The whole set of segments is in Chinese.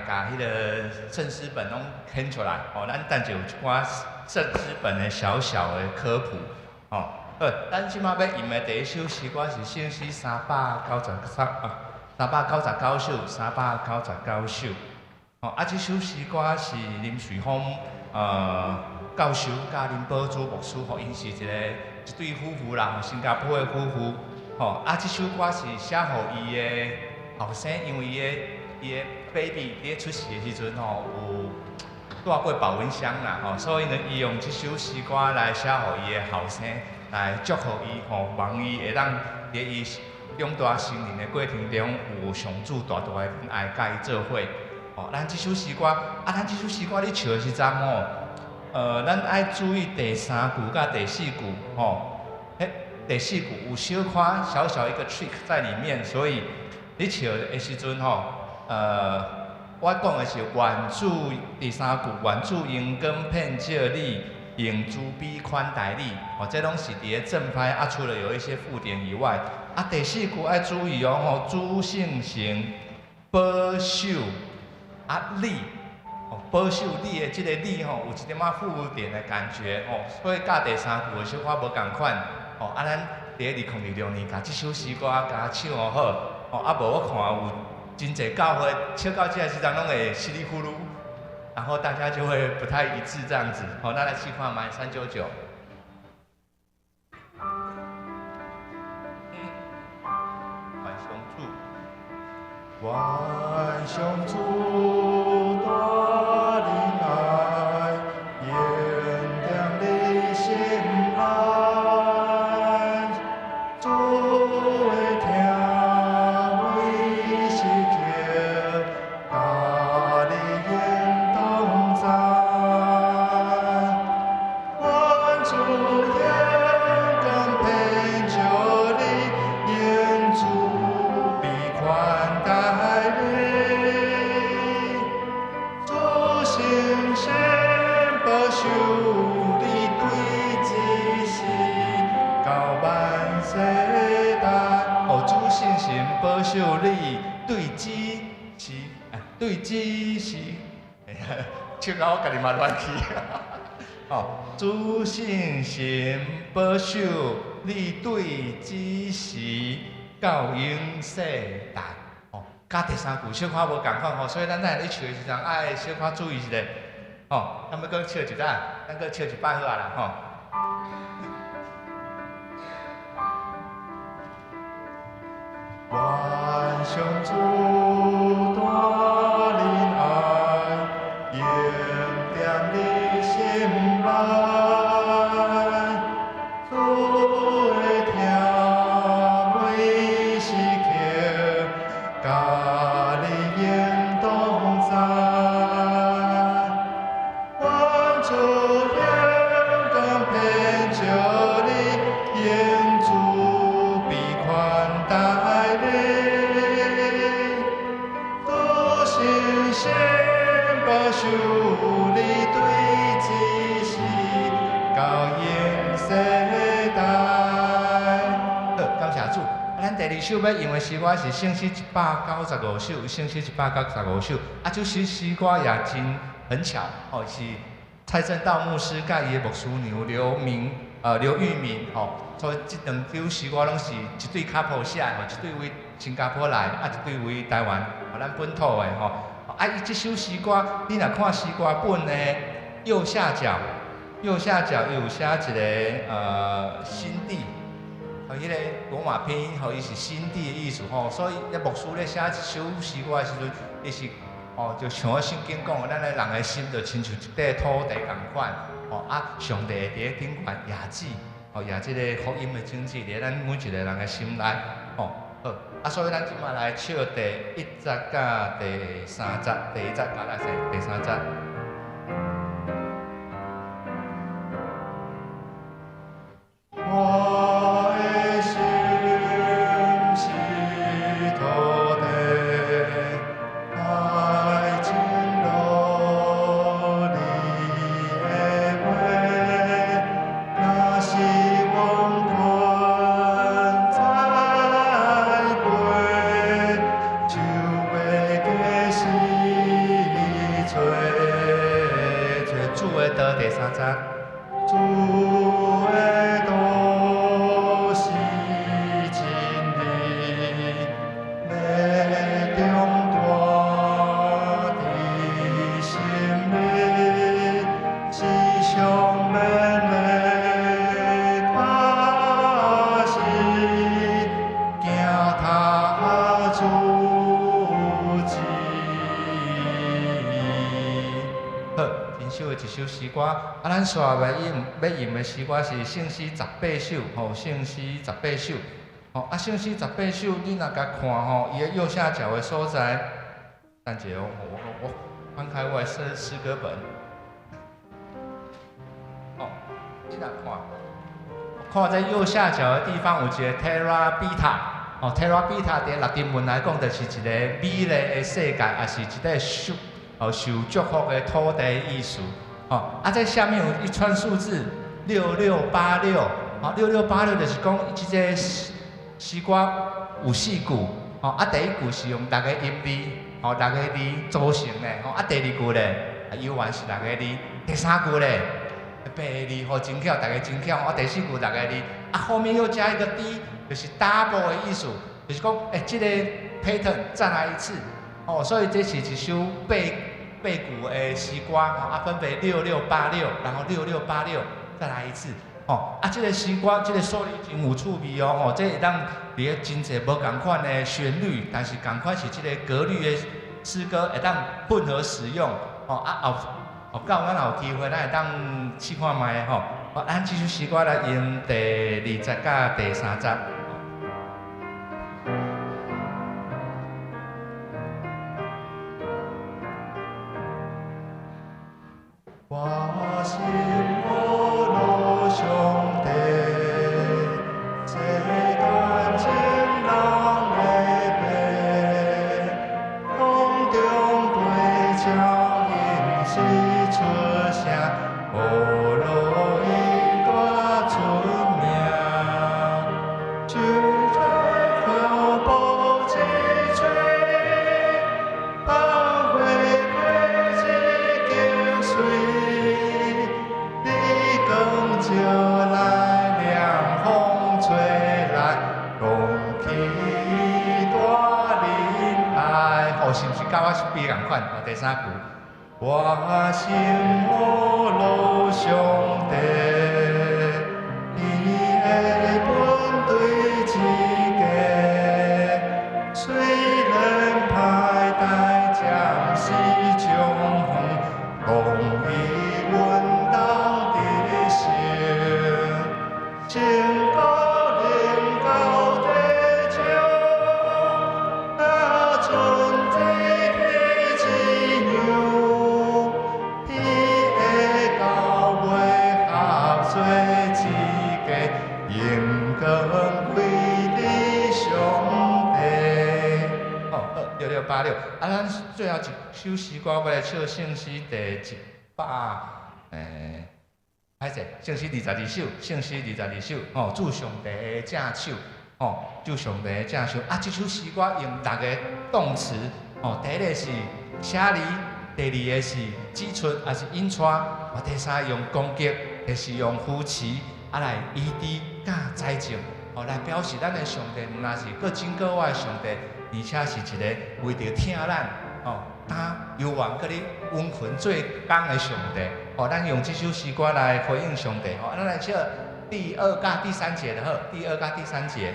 甲迄个圣诗本拢牵出来，哦，咱等者有一寡圣诗本的小小的科普，哦，好，咱即马要吟的第一首诗歌是圣诗399首，399首，哦，啊，这首诗歌是林瑞峰教授甲林宝珠牧师，吼，因是一对夫妇啦，新加坡的夫妇，吼，啊，这首歌是写互伊的后生，因为伊的 baby 咧出世的时阵吼，有带过保温箱啦，吼，所以呢，伊用这首诗歌来写互伊的后生，来祝福伊，吼，望伊会当伫伊长大成人的过程中，有上主大大的恩爱，甲伊做伙。哦，咱这首诗歌，咱这首诗歌咧唱的时阵吼，咱爱注意第3句甲第4句，吼，第4句有小可小小一个 trick 在里面，所以你唱的时阵吼，我讲的是愿主第3句，愿主用光遍照你，用慈悲款待你，哦，这拢是伫咧正拍啊，除了有一些附点以外，啊，第4句爱注意哦，吼，主圣神保守。啊，你，哦，保守你的这个你吼，有一点仔附点的感觉哦，所以甲第3句的小可无共款哦。啊，咱伫2026年，甲这首诗歌甲唱好，哦，啊无我看有真侪教会唱到这个时阵拢会稀里呼噜，然后大家就会不太一致这样子。好，那来试看买399。万上主，万上主大仁爱，燃点你心内，主会听为是叫，甲你应同在。万主天公陪着你，愿主必宽待你，主心神保守你对自是到万世代。哦，主信心保守你对子是，对子是，唱到我家己嘛乱去。哦，主信心保守你对子是到永世代。哦，加第3句小可无共款吼，所以咱在咧唱的时阵爱小可注意一下。哦，咱要搁唱一摆，咱搁唱一摆好啊啦吼。万上主大仁爱，燃点你心内，主会听为是叫，甲你应同在。万主天公陪着你，愿主必宽待你，主心神保守你对自是到永世代。好，感谢主。咱第2首要用的诗歌是圣诗195首，圣诗195首。啊，这首诗歌也真很巧，哦，是蔡正道牧师甲伊的牧师娘刘玉明，吼，所以这2首诗歌拢是一对 couple 写的，吼，一对为新加坡来，啊，一对为台湾，吼，咱本土的，吼。啊，伊这首诗歌，你若看诗歌本的右下角有写一个心地。吼，迄个罗马拼音，吼，伊是心地的意思吼，所以咧牧师咧写一首诗歌的时阵，伊是哦，就像圣经讲的，咱的人的心就亲像一块土地共款，哦啊，上帝伫咧顶悬压制，哦压即个福音的种子伫咱每一个人的心内，哦好，啊，所以咱即摆来唱第1节甲第3节，第1节甲第3节。我的心是土地，爱情路你的话，若是往困在背，就要过时。第三节。主的道是真理，要中大的生命，是上免的脚是，行他主旨。好，真首的一首诗歌，咱下要用的诗歌是圣诗18首，圣诗18首，圣诗18首，你若甲看伊的右下角的所在，等一下我翻开我的诗歌本，你若看在右下角的地方有一个 Terra Beta，Terra Beta 伫拉丁文来讲，就是一个美丽的世界，也是一个受祝福的土地意思。在下面有一串数字6686，6686就是讲即个诗歌有4句，第一句是用6个音字，6个字组成的，第二句咧，犹原是6个字，第三句咧8个字，真巧，大家真巧，第四句6个字，后面又加一个 D， 就是 double 的意思，就是讲这个 pattern 再来一次，所以这是一首8句的诗歌，分别6686，然后6686再来一次，这个诗歌，这个旋律真有趣味哦，这会当伫个真侪无共款的旋律，但是共款是这个格律的诗歌会当混合使用，后到咱有机会咱会当试看卖吼，咱这首诗歌来用第20甲第3节。我心我路上帝，这段情人的背，空中对照应是出声，无路应该出名，就在可保之处，把回归之经水。就来凉风吹来，拢起大林海。是毋是甲我比共款？第三句，我心我路上帝，伊的本对之家，虽然歹代将是将风以稳当。情高灵高地久，那春天天之牛，伊会到尾合做一家，应光归你上帝。6686，咱最后一首诗歌要来唱圣诗第歹势，圣诗22首，圣诗22首，主上帝的正手，主上帝的正手。这首诗歌用6个动词，第一个是写离，第二个是指出，也是引出，第三用攻击，第四用扶持，来医治甲宰正，来表示咱的上帝毋但是佫真个我的上帝，而且是一个为着听咱，担犹原佮你温存做工的上帝。咱用这首诗歌来回应上帝。咱来唱第2甲第3节的好，第2甲第3节。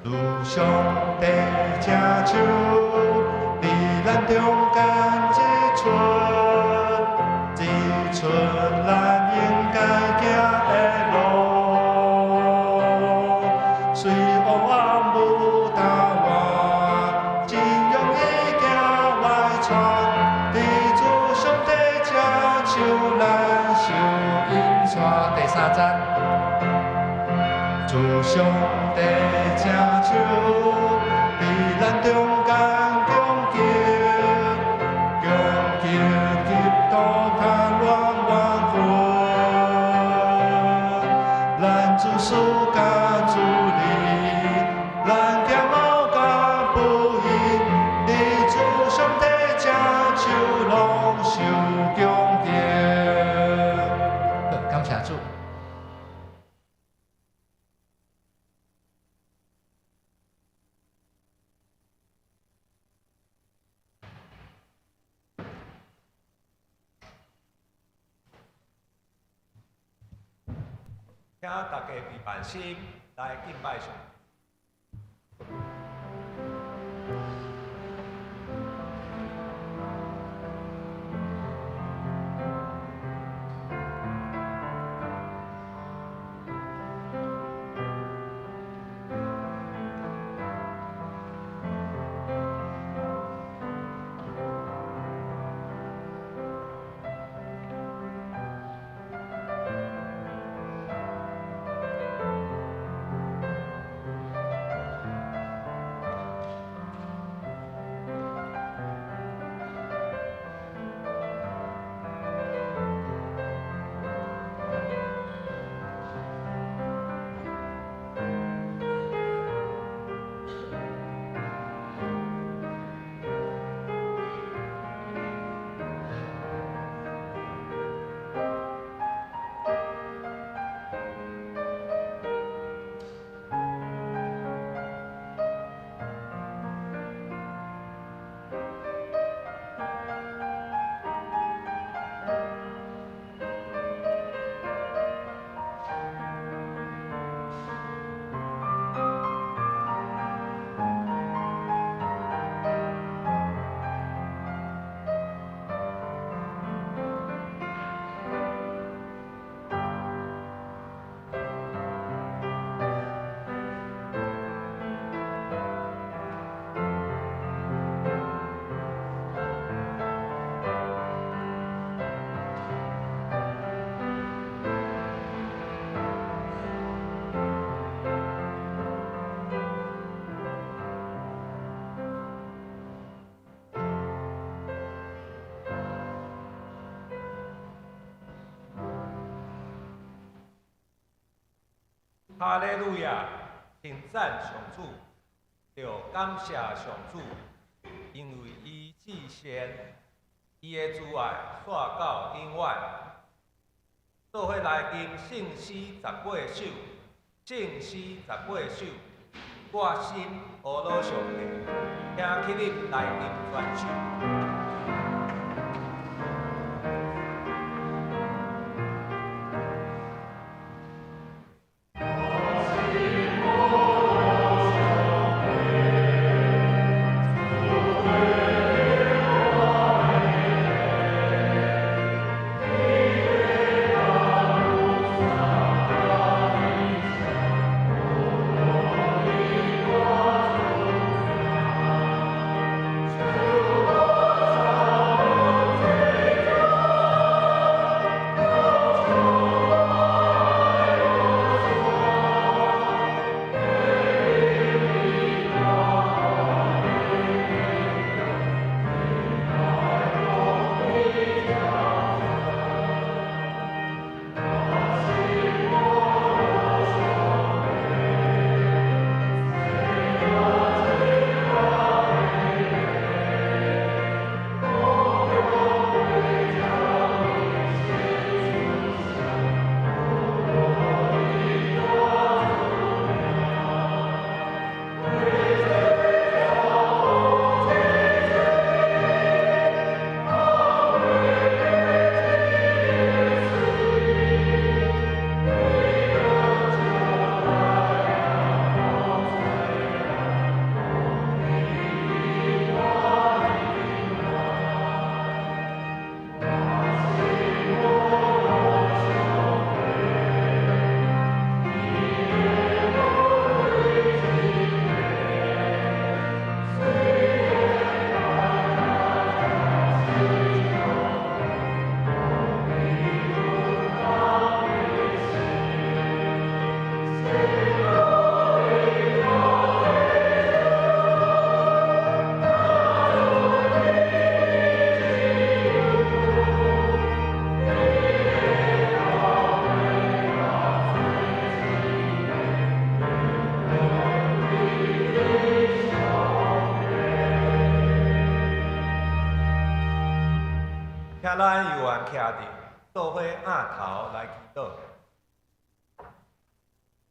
主上帝正手，伫咱中间指出咱应该行的路，虽黑暗无答案，真容易行歪船，伫主上帝正手，咱受引带。第3节。主上帝正手，伫咱中间供给，极度较乱混，咱主事甲主理，咱骄傲甲不。请大家备办心来敬拜上。哈利路亚！称赞上主，要感谢上主，因为伊至善，伊的慈爱线到永远。做伙来吟圣诗18首，圣诗18首，我心阿罗上帝，请起立来吟全首。请咱犹原徛定，做伙仰头来祈祷。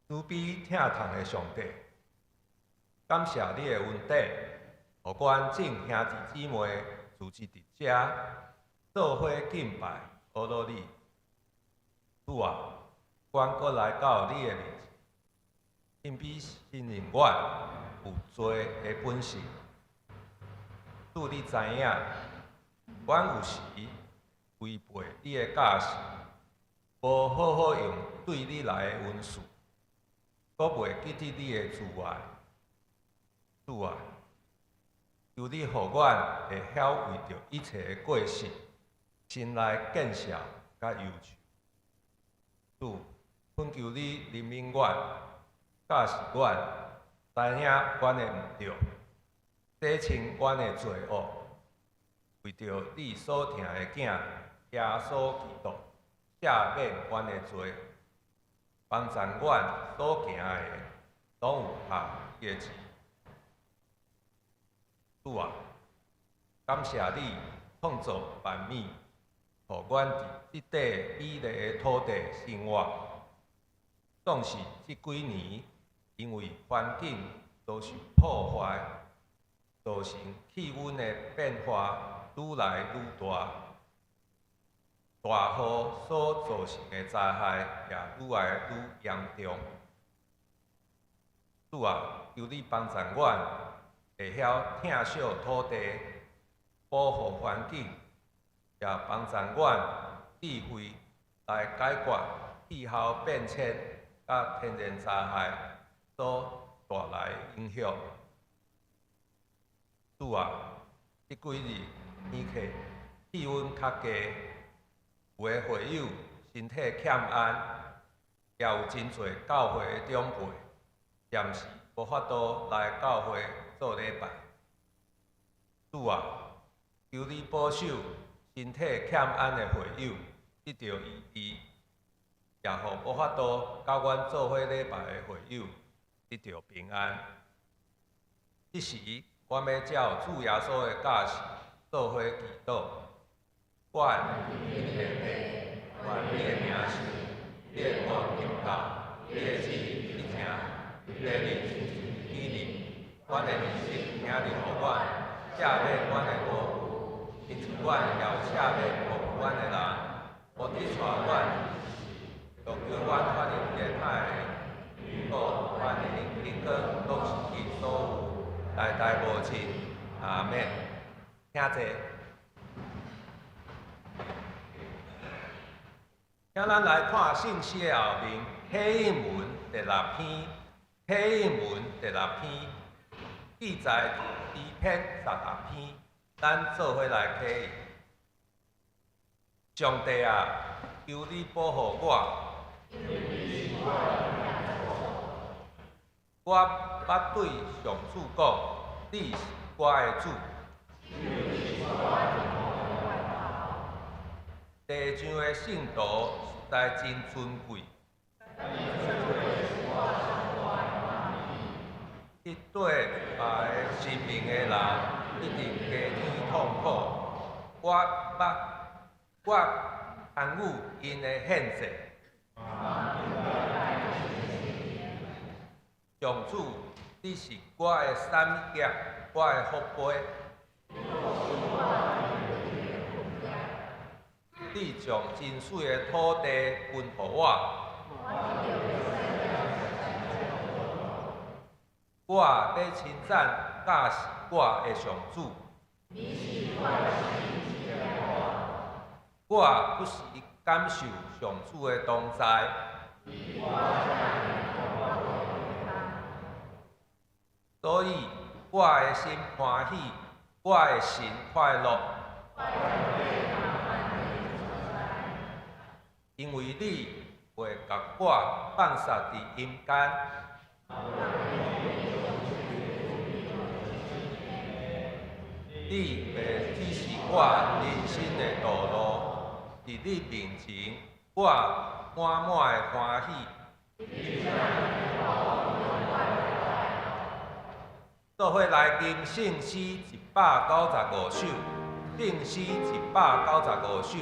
慈悲疼痛的上帝，感谢你的恩典，互阮众兄弟姊妹聚集伫遮，做伙敬拜阿罗你。主啊，阮阁来到你的面前，因比信任阮有多的本事。主，你知影，阮有时违背你的教示，无好好用对你来的恩赐，阁袂记得你的慈爱。主啊，求你互阮会晓为着一切的过失，心来建设甲忧愁。主，恳求你怜悯阮，教示阮，知影阮的毋对，洗清阮的罪恶，为着你所疼的囝耶稣基督，赦免阮的罪，帮助阮所行的，拢有合你的旨。主啊，感谢你创造万物，互阮伫即块美丽的土地生活。纵使即几年因为环境遭受破坏，造成气温的变化愈来愈大，大雨所造成的灾害也愈来愈严重。主啊，求你帮助阮，会晓疼惜土地，保护环境，也帮助阮智慧来解决气候变迁甲天然灾害所带来的影响。主啊，即几日天气气温较低，有的会友身体欠安，也有真侪教会的长辈暂时无法度来教会做礼拜。主啊，求你保守身体欠安的会友得到医治，也互无法度甲阮做伙礼拜的会友得到平安。即时，阮要照主耶稣的教示做伙祈祷。愿你的名是，你的国临到，你的旨意行，你的日纪日，阮的日子请你互阮，赦免阮的过犯，因此阮也赦免过阮的人，无你带阮，就叫阮发现变歹的，故阮的灵根都是伊所有，代代无尽。阿免。听者。请咱来看信息的后面，启应文第6篇，启应文第6篇记载第2篇16篇，咱做伙来启应。上帝啊，求你保护我，我捌对上主讲，你是我的主。地上的圣徒实在真尊贵，迄对爱生命的人一定加添痛苦。我参与因的献祭。上主，你是我的产业，我的福杯。你将真水的土地分予我，我要称赞甲是我的上主。我不时感受上主的同在，所以我的心欢喜，我的心快乐。因为你会甲我放撒伫阴间，你会指示我人生的道路，伫你面前，我满满的欢喜。做伙来吟圣诗195首，圣诗195首。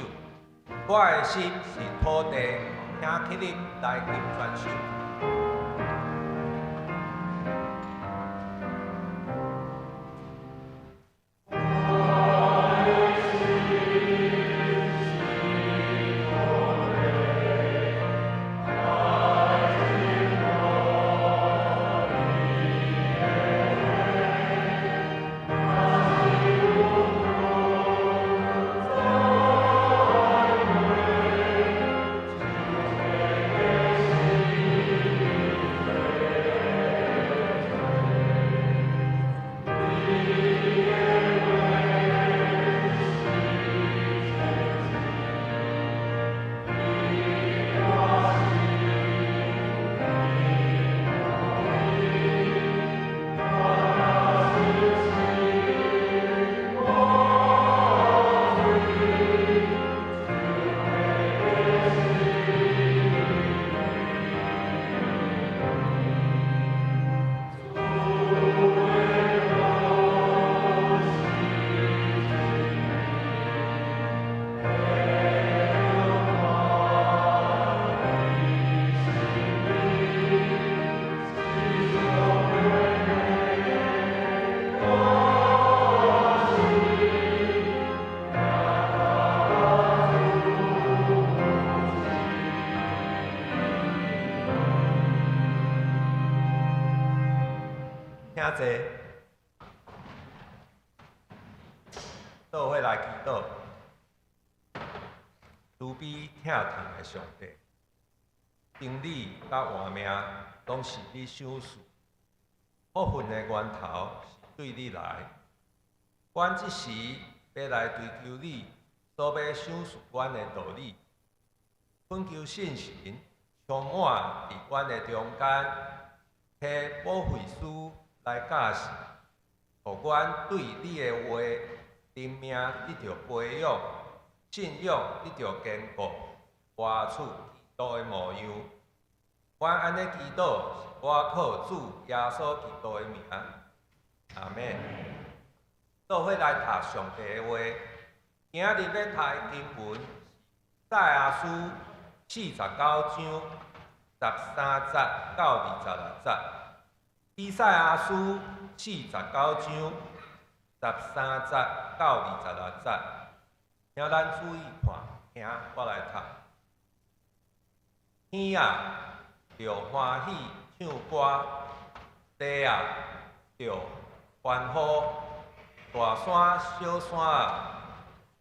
我的心是土地，请起立来吟全首。我请坐，倒回来祈祷。慈悲疼痛的上帝，生理甲活命拢是你想事，福分的源头是对你来。阮即时要来追求你所要想事阮的道理，恳求圣神充满伫阮的中间，替保惠师来教示，互阮对你的话、生命得到培养，信仰得到坚固，活出基督的模样。阮安尼祈祷，是我靠主耶稣基督的名。阿免。倒回来读上帝的话，今日要读的经文是赛亚书49章13节到26节。以赛亚书49章13节到26节，请咱注意看，听我来读。天啊，着欢喜唱歌；地啊，着欢呼。大山、小山啊，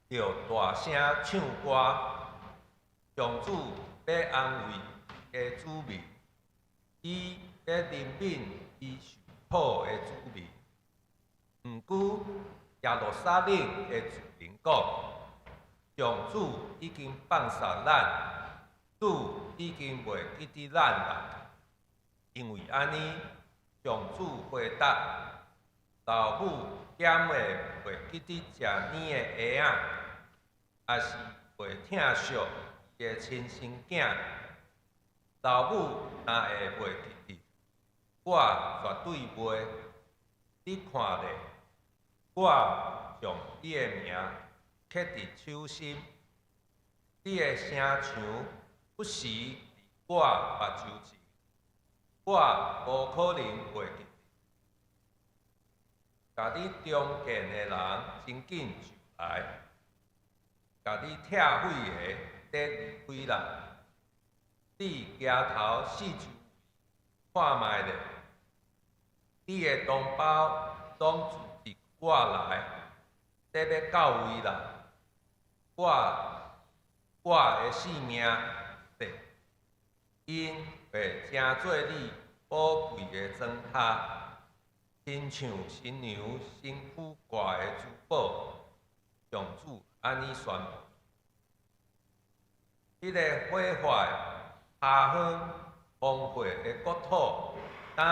着大声唱歌。上主要安慰的子民，伊要怜悯伊受苦的子民。毋久，耶路撒冷的主人讲：上主已经放下咱，主已经袂记得咱啦。因为安尼，上主回答：老母咸的袂记得食奶的婴仔，也是袂疼惜伊的亲生囝。老母若会袂记得，我绝对袂。你看咧，我将你的名刻伫手心，你的声像不时伫我目睭前，我无可能袂记得。甲你中见的人真紧就来，甲你拆毁的得离开啦。你举头四周看卖咧，你的同胞拢自我来，得要到位啦。我的性命得，因会成做你宝贵的装塔。亲像新娘身躯挂的珠宝，上主安尼宣布。迄个毁坏、下荒、荒废的国土，当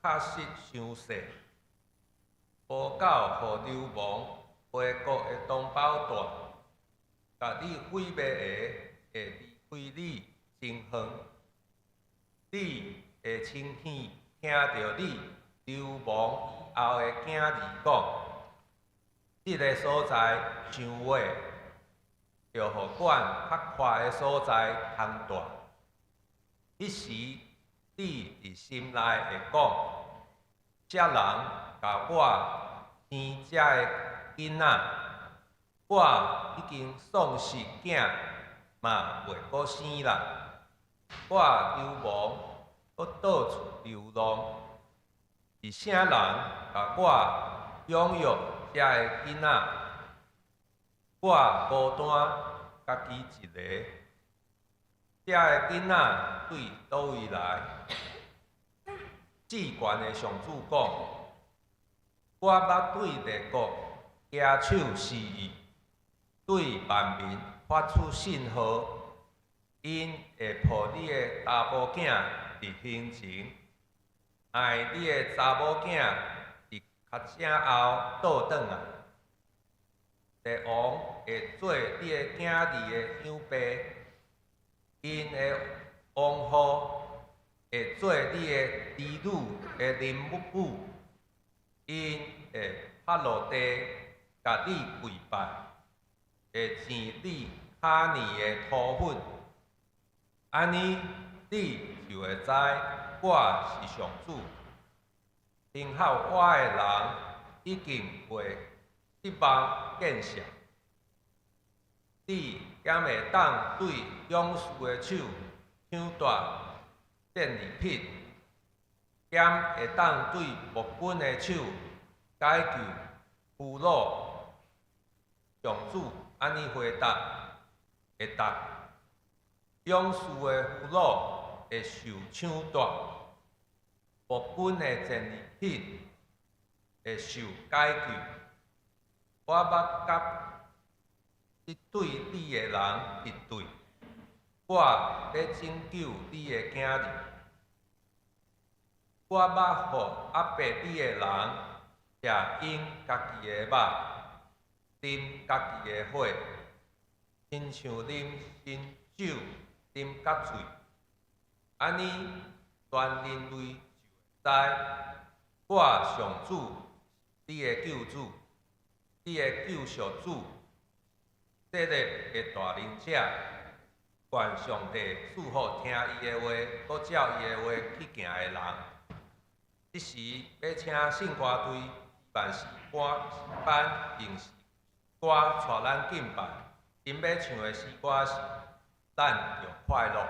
确实伤势，无够互流亡回国的同胞带，甲你毁灭的会离开你真远，你会亲耳听到你流亡以后的囝儿讲，这个所在伤歪，着互阮较快的所在通大。迄时你伫心内会讲，这人甲我生这个囡仔，我已经丧失囝，嘛袂阁生啦。我流亡，搁到处流浪。是啥人甲我养育这个囡仔？我孤单家己一个。这个囡仔对倒位来？至悬的上主讲：我捌对列国举手示意，对万民发出信号，因会抱你的查某囝伫胸前。爱你的查某囝伫脚正后倒转来，帝王会做你的囝儿的养爸，因的王后会做你的儿女的林母，因会趴落地甲你跪拜，会舔你脚泥的土粉，安尼你就会知。我是上主，听候我的人已经被失望见笑。你敢会当对勇士的手抢夺电利品，兼会当对木本的手解救俘虏上主，安尼回答会答。勇士的俘虏会受抢夺，木本的战利品会受解救。我捌甲一对你的人敌对，我要拯救你的囝儿。我捌互压迫你的人食因家己的肉，啉家己的血，亲像啉新酒，啉甲醉。安尼，全人类就会知，我上主，你的救主，你的救赎主，设立的大能者。愿上帝赐福听伊的话，搁照伊的话去行的人。这时要请圣歌队办事班用诗歌带咱敬拜，因要唱的诗歌是《咱就快乐》。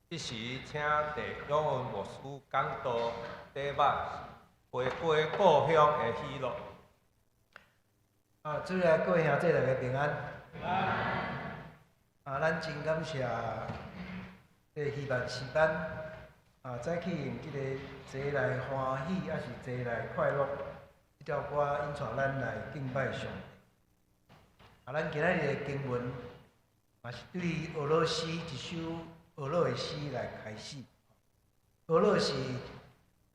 这时，请弟永文牧师讲道题目回归故乡的喜乐。主内各位兄弟大家平安。咱真感谢这希望时间早起用这个坐来欢喜，还是坐来快乐，这条歌引带咱来敬拜上帝。咱今仔日的经文嘛是对俄罗斯一首俄罗的诗来开始。俄罗是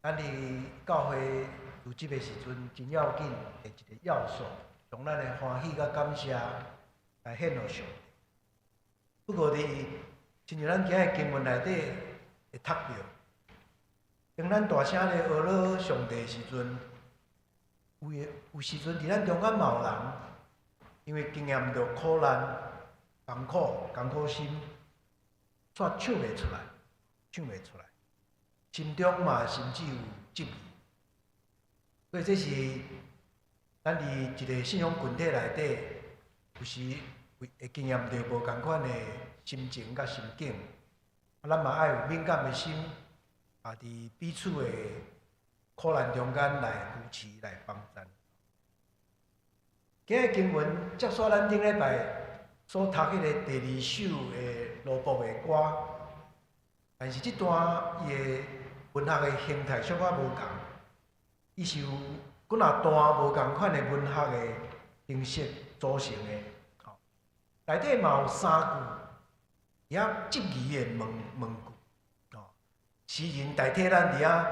咱伫教会有即个时阵真要紧的一个要素，从咱的欢喜甲感谢来献互上帝。不过伫亲像咱今日经文内底会读到，当咱大声咧俄罗上帝的时阵，有时阵伫咱中间嘛有人，因为经验着苦难、艰苦心，煞唱袂出来，心中嘛甚至有质疑。所以这是咱伫一个信仰群体内底，有时会经验到无共款的心情甲心境，咱嘛爱有敏感的心，伫彼此的苦难中间来扶持、来帮衬。今日经文接续咱顶礼拜所读迄个第2首的罗卜的歌，但是这段伊的文学的形态小可无共，伊是有几若段无共款的文学的形式组成的。内底嘛有3句，也质疑的问句，诗人代替咱伫遐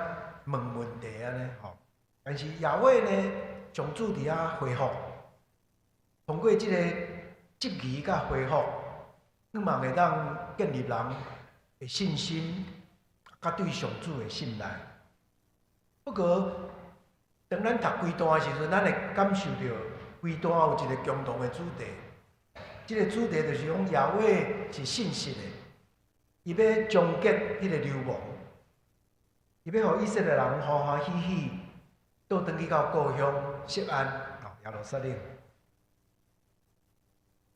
问题安尼吼。但是耶和华呢，上主伫遐回复，通过即个质疑甲回复，希望会当建立人的信心，甲对上主的信赖。不过，当咱读规段的时阵，咱会感受到规段有一个共同的主题。即个主题就是讲，耶和华是信实的，伊要终结迄个流亡，伊要互以色列人欢欢喜喜倒转去到故乡锡安耶路撒冷。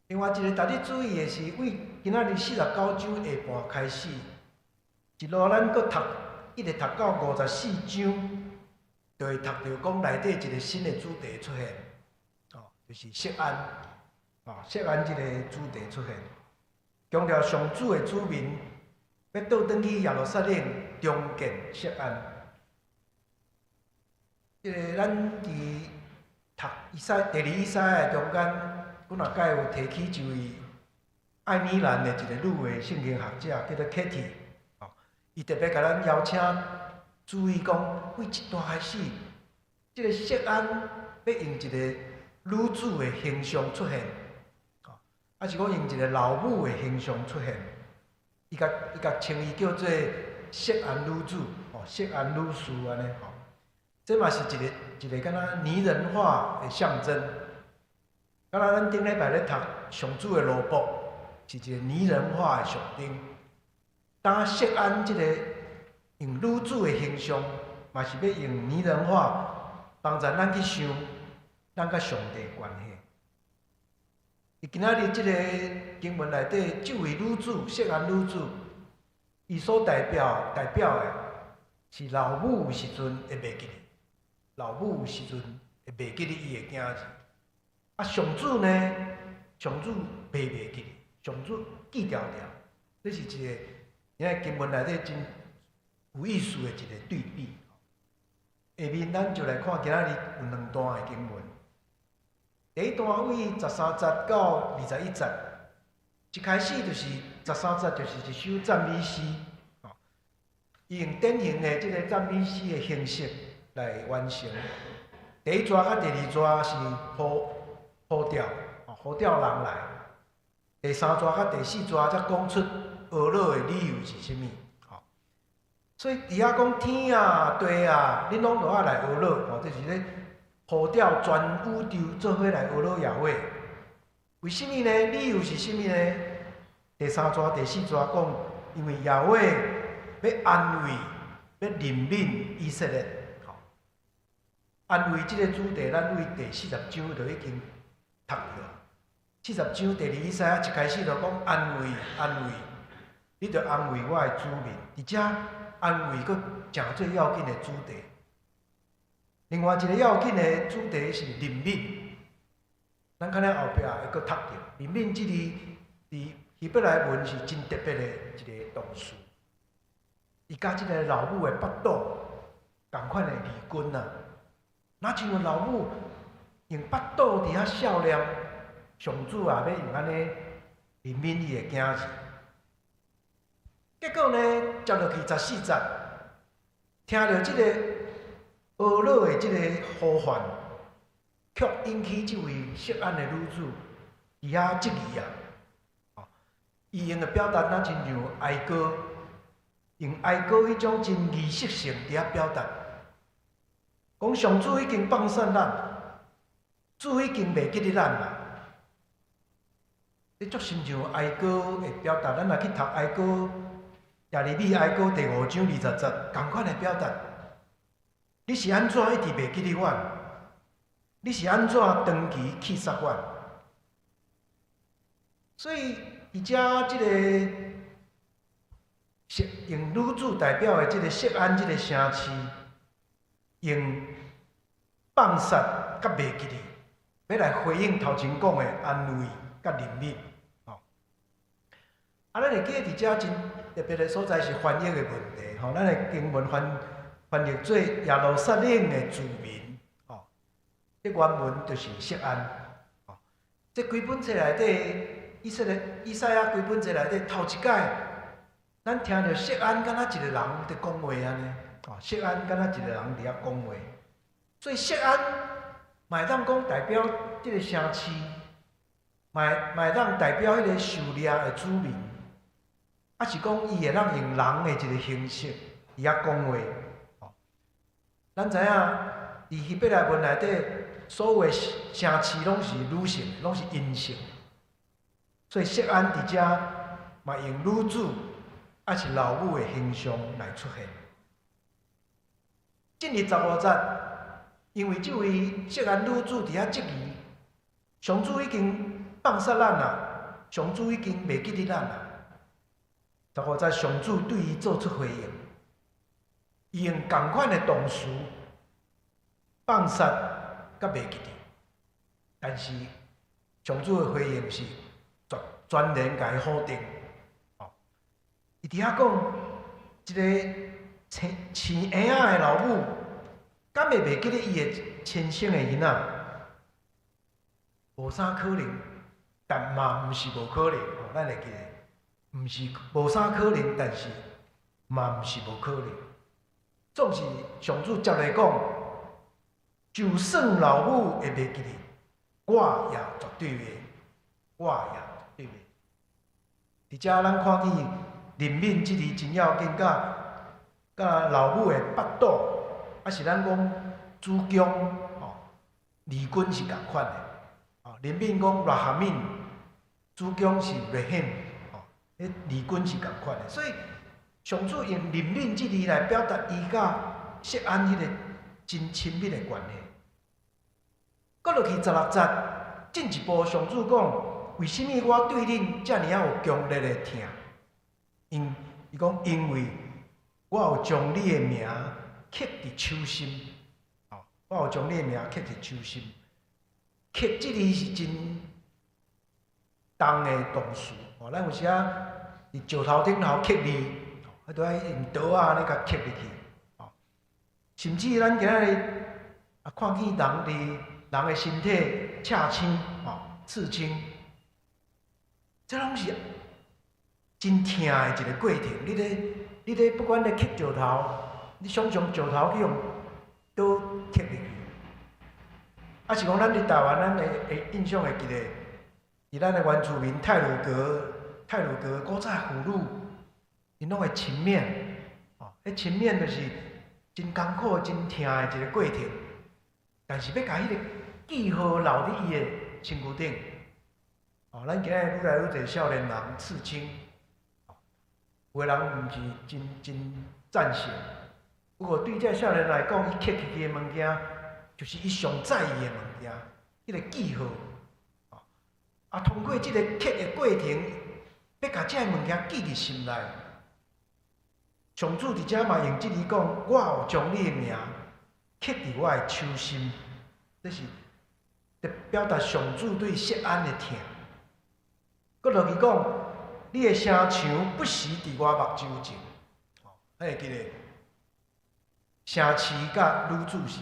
另外一个值得注意的是，为今仔日49章下半开始，一路咱搁读，一直读到54章，就会读到讲内底一个新的主题出现，就是锡安。锡安即个主题出现，强调上主的子民要倒转去耶路撒冷重建锡安。即个咱伫读第2以赛亚中间，阮若甲有提起一位爱尔兰的一个女的圣经学者，叫做 Katie， 伊特别甲咱邀请注意讲，为这段开始，即个锡安要用一个女子的形象出现。还是讲用一个老母的形象出现，伊甲称伊叫做锡安女子，锡安女士安尼吼。这嘛是一个敢若拟人化的象征。敢若咱顶礼拜咧读上主的罗卜，是一个拟人化的象征。当锡安即个用女子的形象，嘛是要用拟人化，帮助咱去想咱甲上帝的关系。今仔日即个经文内底，这位女子锡安女子，伊所代表的是老母有时阵会袂记哩，老母有时阵会袂记哩伊的囝儿。上主呢，上主袂记哩，上主记条条。这是一个今仔经文内底真有意思的一个对比。下面咱就来看今仔日有2段的经文。第一段为13节到21节，一开始就是13节，就是一首赞美诗，伊用典型的即个赞美诗的形式来完成。第1节甲第2节是呼调，呼调人来。第3节甲第4节才讲出懊恼的理由是啥物。所以伫遐讲天啊、地啊，恁拢著爱来懊恼，这是咧。呼召全宇宙做伙来懊恼耶和华，为什么呢？理由是什么呢？第3节、第4节讲，因为耶和华要安慰、要怜悯以色列。安慰这个主题，咱为第40章就已经读了。40章第2以赛亚一开始就讲安慰，你着安慰我的子民，而且安慰佫诚最要紧的主题。另外一个要紧的主题是怜悯，咱可能后壁会佫读到。怜悯这字伫希伯来文是真特别的一个动词，伊甲即个老母的腹肚同款的离婚啊。哪像有老母用腹肚伫遐笑脸，上主也要用安尼怜悯伊的囝儿。结果呢，接落去14节，听到即个。懊恼的即个呼唤，却引起这位锡安的女子伫遐质疑啊！伊用的表达哪亲像哀歌，用哀歌迄种真仪式性伫遐表达，讲上主已经放散咱，主已经袂记得咱啦。你足亲像哀歌会表达，咱若去读哀歌，耶利米哀歌第5章20节，同款的表达。你是安怎一直袂记得阮？你是安怎长期去杀阮？所以，伫遮即个用女子代表的即个锡安即个城市，用放杀甲袂记得，要来回应头前讲的安慰甲怜悯。咱会记伫遮真特别的所在是翻译的问题，咱的经文翻译做耶路撒冷的住民，这原文就是锡安，这几本册内底，以赛亚几本册内底头一届，咱听着锡安敢若一个人伫讲话安尼，锡安敢若一个人伫遐讲话，所以锡安嘛会当讲代表即个城市，嘛会当代表迄个受掠的子民。啊，是讲伊会当用人的一个形式伫遐讲话。咱知影，伫希伯来文内底，所有的城市拢是女性，拢是阴性。所以锡安伫遮嘛用女子，啊是老母的形象来出现。进入15节，因为即位锡安女子伫遐质疑，上主已经放杀咱啦，上主已经袂记得咱啦。15节上主对伊做出回应，伊用同款的动词放杀，甲袂记得，但是上主的回应是全然甲伊否定。伊伫遐讲，一个生婴仔的老母，敢会袂记得伊的亲生的囡仔？无啥可能，但嘛毋是无可能。咱会记得。毋是无啥可能，但是嘛毋是无可能。总是上主接来讲，就算老母会袂记得，我也绝对袂，我也绝对袂。伫遮咱看见怜悯即字真要紧，甲老母的腹肚，啊是咱讲主公离君是共款的。怜悯讲拉哈敏，主公是瑞罕。离君是共款的，所以上主用怜悯即字来表达伊甲锡安迄个真亲密的关系。搁落去16节，进一步上主讲，为什么我对恁遮尔有强烈的疼？伊讲，因为我有将你的名刻伫手心，我有将你的名刻伫手心。刻即字是真重的动词，咱有时啊。伫石头顶头刻字，迄都爱用刀啊，咧甲刻入去。甚至咱今仔日看见人的身体刺青，刺青，这拢是真疼的一个过程。你咧不管咧刻石头，你想象石头去用刀刻入去，啊是讲咱伫台湾，咱会印象会记得，伫咱的原住民太鲁阁古早妇女，因拢会勤勉，迄勤勉就是真艰苦、真疼的一个过程。但是要甲迄个记号留伫伊的身躯顶，咱今日愈来愈侪少年人刺青，有的人毋是真赞成，不过对这少年来讲，伊刻起去的物件，就是伊上在意的物件，迄个记号。通过即个刻的过程。要甲这物件记伫心内，上主伫遮嘛用即字讲，我有将你的名刻伫我的手心，这是表达上主对锡安的疼。搁落去讲，你的声墙不时伫我目睭前，咱会记得，城市甲女子是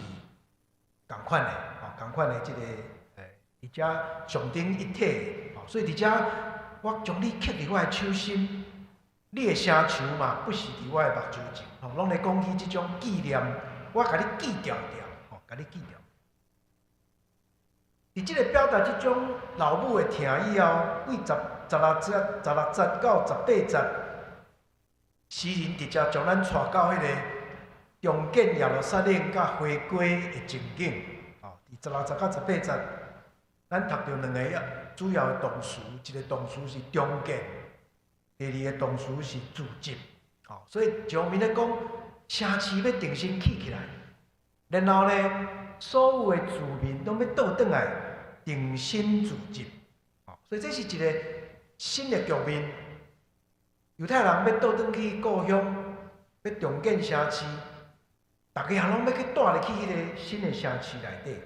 共款的，共款的即个伫遮上顶一体，所以伫遮。我将你刻伫我的手心，你的声墙嘛，不是伫我的目睭前，拢咧讲起即种纪念，我甲你记牢牢，甲你记牢。伫即个表达即种老母的疼以后，为16节到18节，诗人直接将咱带到迄个重建耶路撒冷甲回归的情景。哦，伫16节到18节，咱读到两个主要的动词，一个动词是重建，第二个动词是组织。哦，所以上面咧讲，城市要重新起来，然后呢，所有的住民拢要倒转来重新组织。哦，所以这是一个新的局面。犹太人要倒转去故乡，要重建城市，大家也拢要去住入去迄个新的城市内底。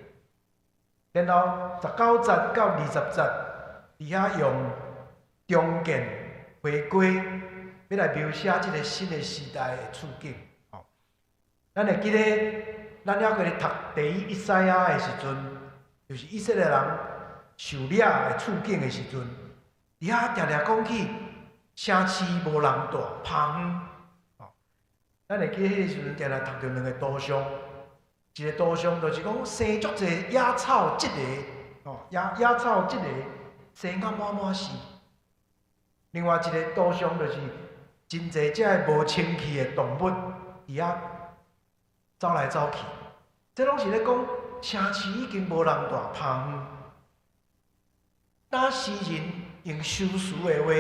然后19节到20节，伫遐用重建、回归，要来描写即个新的时代的处境。哦，咱会记得，咱还过咧读第一以赛亚的时阵，就是以色列人受掠的处境的时阵，伫遐常常讲起城市无人住，芳远。哦，咱会记得迄个时阵，常常读到两个图像。一个图像就是讲生足侪野草积累，哦，野草积累，生甲满满是。另外一个图像就是真侪只个无清气的动物伫遐走来走去，这拢是咧讲城市已经无人住，芳远。当诗人用修辞的话，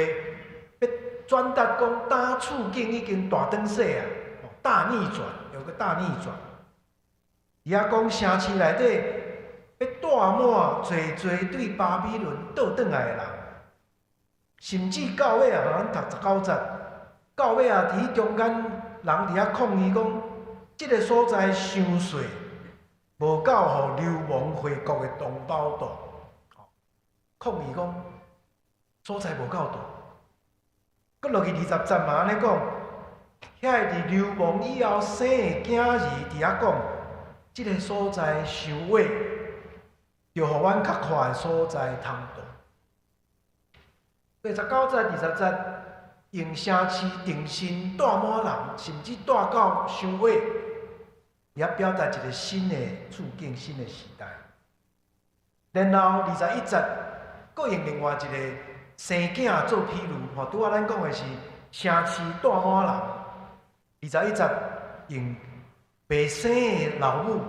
要转达讲当处境已经大转势啊，大逆转，有个大逆转。伊遐讲城市内底要带满侪对巴比伦倒转来的人，甚至到尾啊，咱读19节，到尾啊，伫中间人伫遐抗议讲，即个所在伤细，无够互流亡回国的同胞住。抗议讲所在无够大。搁落去20节嘛，安尼讲，遐伫流亡以后生的囝儿伫遐讲。即个所在伤矮，就互阮较快的所在通到。第19节、20节，用城市重新带满人，甚至带到伤矮，也表达一个新的处境、新的时代。然后21节，佫用另外一个生囝做比喻，吼，拄仔咱讲的是城市带满人。21节用未生的老母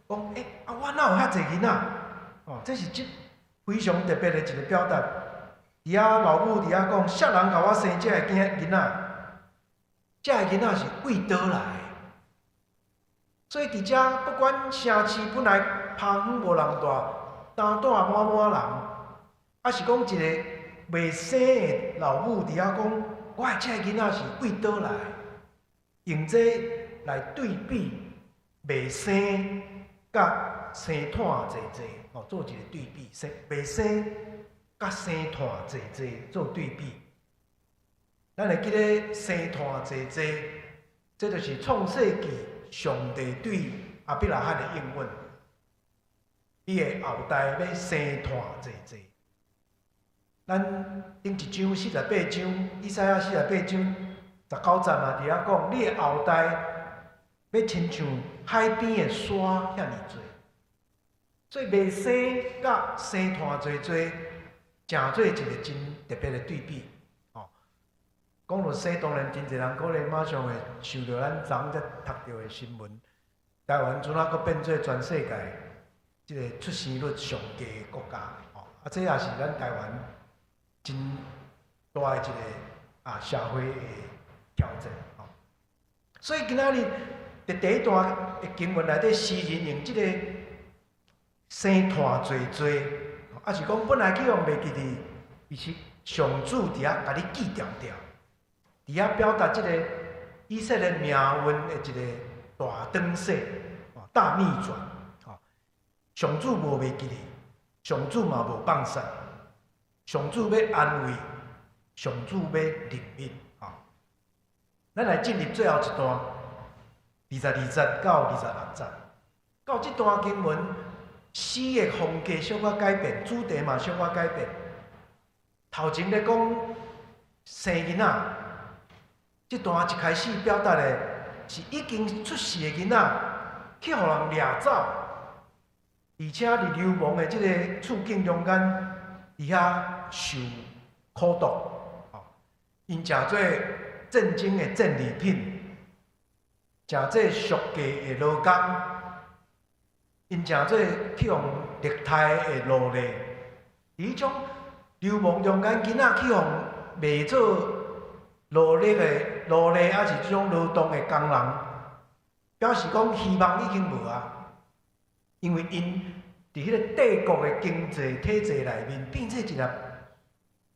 讲，我哪有遐侪囡仔？哦，这是非常特别的一个表达。伫遐老母伫遐讲，谁人甲我生这个囡仔？这个囡仔是为倒来的。所以伫遮，不管城市本来芳远无人住，担带满满人，还是讲一个未生的老母伫遐讲，我的这个囡仔是为倒来的，用这来对比未生甲生炭济济，哦，做一个对比，未生甲生炭济济做对比。咱会记得生炭济济，这就是创世纪上帝对亚伯拉罕的应允，伊的后代要生炭济济。咱顶一章48章，以赛亚48章19节嘛，伫遐讲，你的后代要亲像海边的沙遐尼多，所以未生甲生炭济济，诚做一个真特别的对比。哦，讲到生，当然真侪人可能马上会想到咱昨昏才读到的新闻，台湾阵啊，佫变做全世界即个出生率上低的国家。哦，这也是咱台湾真大的一个社会的挑战。哦，所以今仔日。伫第一段的经文内底，诗人用即个生炭济济，啊是讲本来去互袂记哩，伊是上主伫遐甲你记条条，伫遐表达即个以色列命运的一个大转势，大逆转。上主无袂记哩，上主嘛无放散，上主要安慰，上主要怜悯。咱来进入最后一段。22节到26节，到这段经文，诗的风格小可改变，主题嘛小可改变。头前咧讲生囡仔，这段一开始表达的是已经出世的囡仔去互人掠走，而且伫流亡的这个处境中间，伫遐受苦毒，因诚做战争的战利品。诚济俗家的劳工，因诚济去互虐待的奴隶，伫迄种流氓中间囡仔去互卖做奴隶还是即种劳动的工人，表示讲希望已经无啊，因为因伫迄个帝国的经济体制内面变做一粒，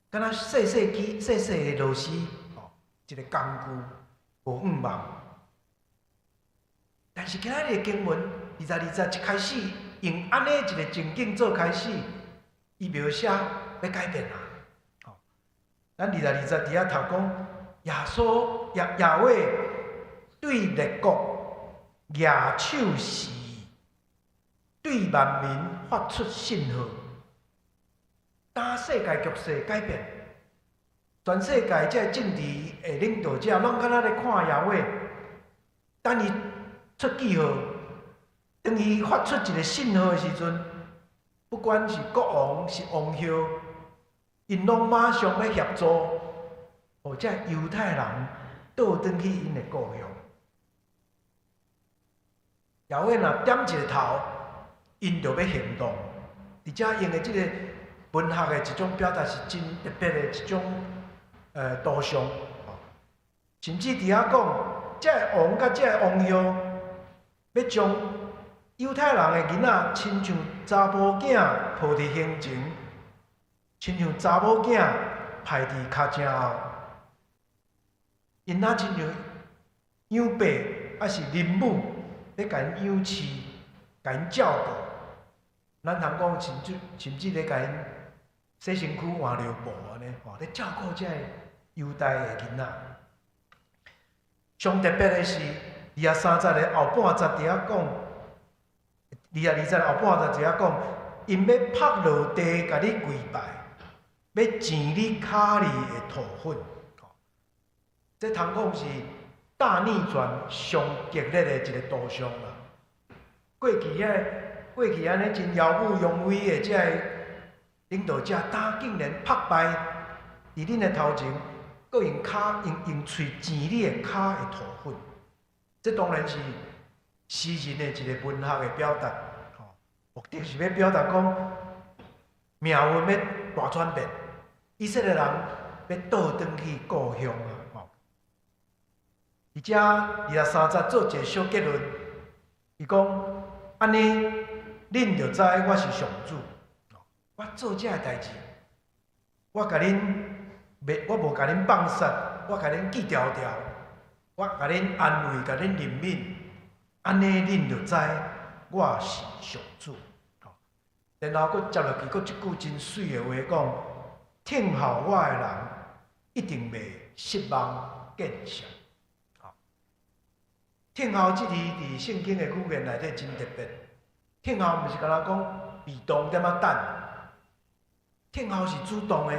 敢若细细的螺丝，一个工具，无五望。但是今仔日的经文20一开始，用安尼一个情景做开始，伊描写要改变啊。咱20伫遐读讲，耶和华对列国举手示意，对万民发出信号。当世界局势改变，全世界这政治的领导者拢敢若咧看耶和华，等伊出记号，当伊发出一个信号的时阵，不管是国王是王后，因拢马上要协助，互这犹太人倒转去因的故乡。耶和华若点一个头，因就要行动。而且用的即个文学的一种表达是真特别的一种图像，甚至伫遐讲，这个王甲这个王后。要将犹太人的囡仔，亲像查甫囝抱伫胸前，亲像查某囝排伫脚踭后，因仔亲像养爸还是林母，咧甲因养饲，甲因照顾。咱通讲甚至咧甲因洗身躯、换尿布安尼，咧照顾这犹太的囡仔。上特别的是。30的后半节伫遐讲，20的后半节伫遐讲，因要拍落地，甲你跪拜，要泋你骹里的土粉。这通讲是大逆转上激烈的一个图像啦。过去安尼真耀武扬威的这个领导者，当竟然拍败伫恁的头前，搁用喙泋你的骹的土粉。这当然是诗人的一个文学的表达，目的是要表达讲命运要大转变，以色列人要倒转去故乡啊！而且23节做一个小结论，伊讲安尼，恁就知我是上主，我做这个代志，我无甲恁放杀，我甲恁记条条。我甲恁安慰，甲恁怜悯，安尼恁就知我是上主。然后佫接落去，佫一句真水的话讲：听候我的人一定袂失望见笑。听候即字伫圣经的语言内底真特别。听候毋是敢若讲被动点仔等，听候是主动的，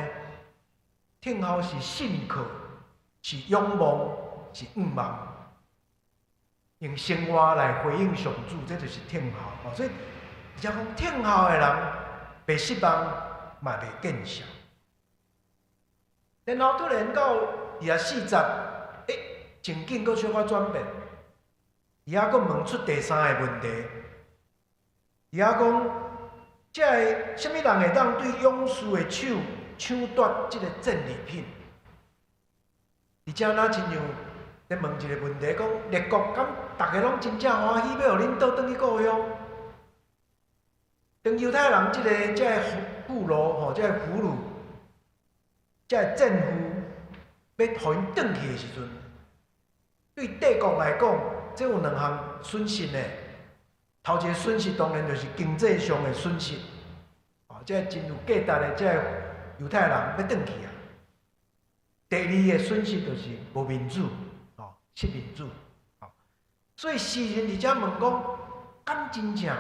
听候是信靠，是仰望。是仰望，用生活来回应上主，这就是听候。所以，而且讲听候的人，袂失望，嘛袂见笑。然后突然到24节，情景佫小可转变，伊遐佫问出第三个问题，伊遐讲，这个什么人会当对勇士的手抢夺这个战利品？而且咱亲像。咧问一个问题，讲列国敢大家拢真正欢喜要互恁倒转去故乡？当犹太人这个俘虏这个俘虏，这个战俘要互因转去的时阵，对帝国来讲，这有两项损失呢。头一个损失当然就是经济上的损失，这真有价值的这个犹太人要转去啊。第二个损失就是无民主。失民主，所以诗人伫遮问讲：敢真正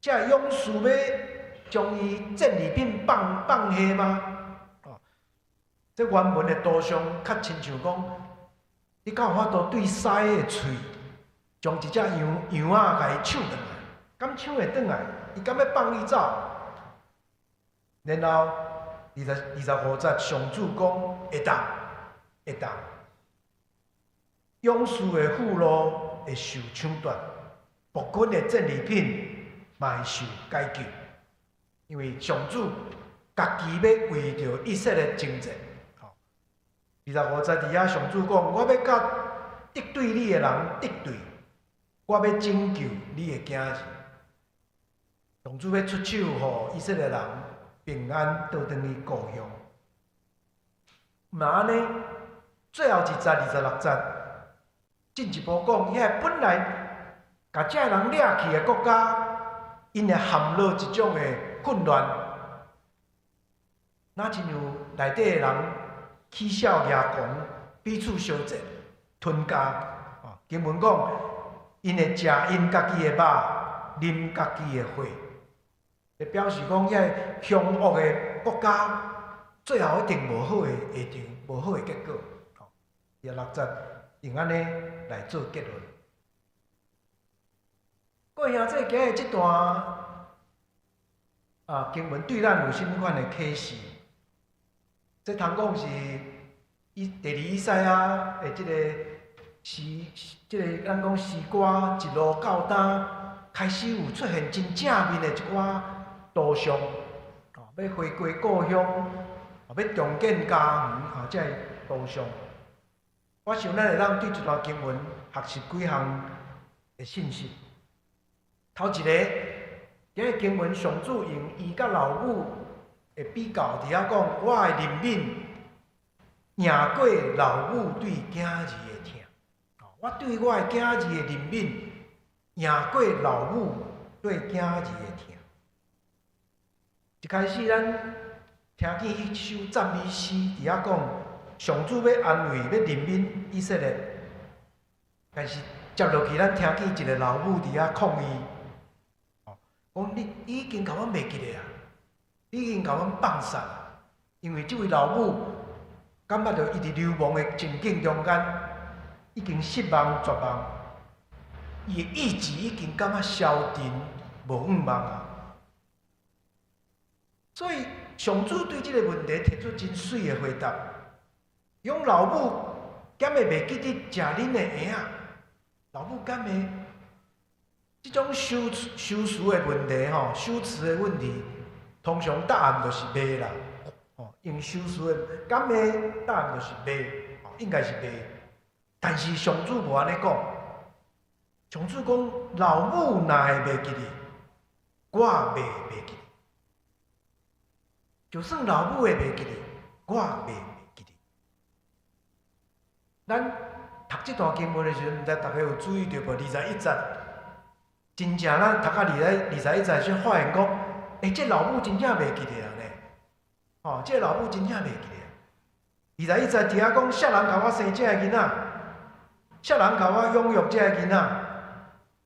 这勇士要将伊战利品放下吗？这原文的图像较亲像讲，你敢有法度对狮的喙，将一只羊仔甲伊抢转来？敢抢会转来？伊敢要放伊走？然后25节上主讲会当。勇士的俘虏会受抢夺，暴君的战利品嘛会受解救。因为上主家己要为着以色列征战。25节伫遐，上主讲：我要甲敌对你的人敌对，我要拯救你的囝儿。上主要出手，予以色列人平安倒转去故乡。嘛安尼，最后一节26节，进一步讲，遐本来甲遮人掠去的国家，因会陷落一种的混乱，那亲像内底的人起笑牙狂，彼此相战、吞家。经文讲，因会食因家己的肉，啉家己的血，就表示讲遐凶恶的国家，最后一定无好的下场，无好的结果。26节用安尼来做结论。各位兄弟，今日这段经文对咱有甚物款的启示？这通讲是第二以赛亚的咱讲诗歌一路到单，开始有出现真正面的一寡图像，要回归故乡，要重建家园，这个图像。我想咱会当对这段经文学习几项的信息。头一个，今日经文上主用伊甲老母的比较，伫遐讲我的怜悯赢过老母对囝儿的疼。我对我的囝儿的怜悯赢过老母对囝儿的疼。一开始咱听见迄首赞美诗，伫遐讲上主要安慰、要怜悯以色列，但是接落去咱听见一个老母伫遐抗议。讲你已经甲阮袂记咧啊，你已经甲阮放散啊，因为这位老母感觉到伊伫流亡的情境中间，已经失望绝望，伊的意志已经感觉消沉无盼望啊。所以上主对这个问题提出真水的回答，用老母敢会袂记得食恁的婴仔？老母敢会？这种修辞的问题，修辞的问题，通常答案就是袂啦。用修辞的，敢会答案就是袂，应该是袂。但是上主无安尼讲，上主讲老母若会袂记你，我袂记你。就算老母会袂记你，我袂记你。咱读这段经文的时阵，毋知大家有注意到无？21节。真正咱读到21节时，发现讲，这老母真正袂记得呢。这老母真正袂记得。21节伫遐讲，谁人甲我生这个囡仔？谁人甲我养育这个囡仔？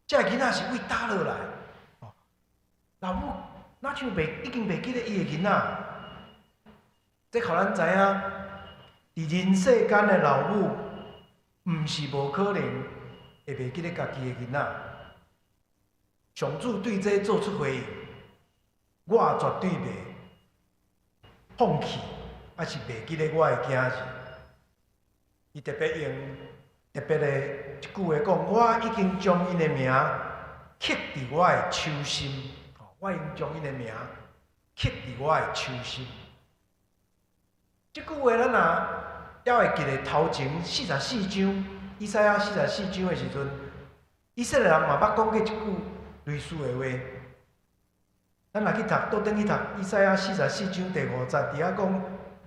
这个囡仔是为倒落来。老母哪像已经袂记得伊的囡仔？这互咱知影，伫人世间的老母，毋是无可能会袂记得家己的囡仔。上主对这做出回应，我绝对袂放弃，还是袂记得我的囝儿。伊特别用特别的一句话讲，我已经将因的名刻伫我的手心。我已经将因的名刻伫我的手心。这句话咱也会记得头前44章，以赛亚44章的时阵，以色列人嘛捌讲过一句类似的话。咱若去读，倒转去读以赛亚44章第5节，伫遐讲，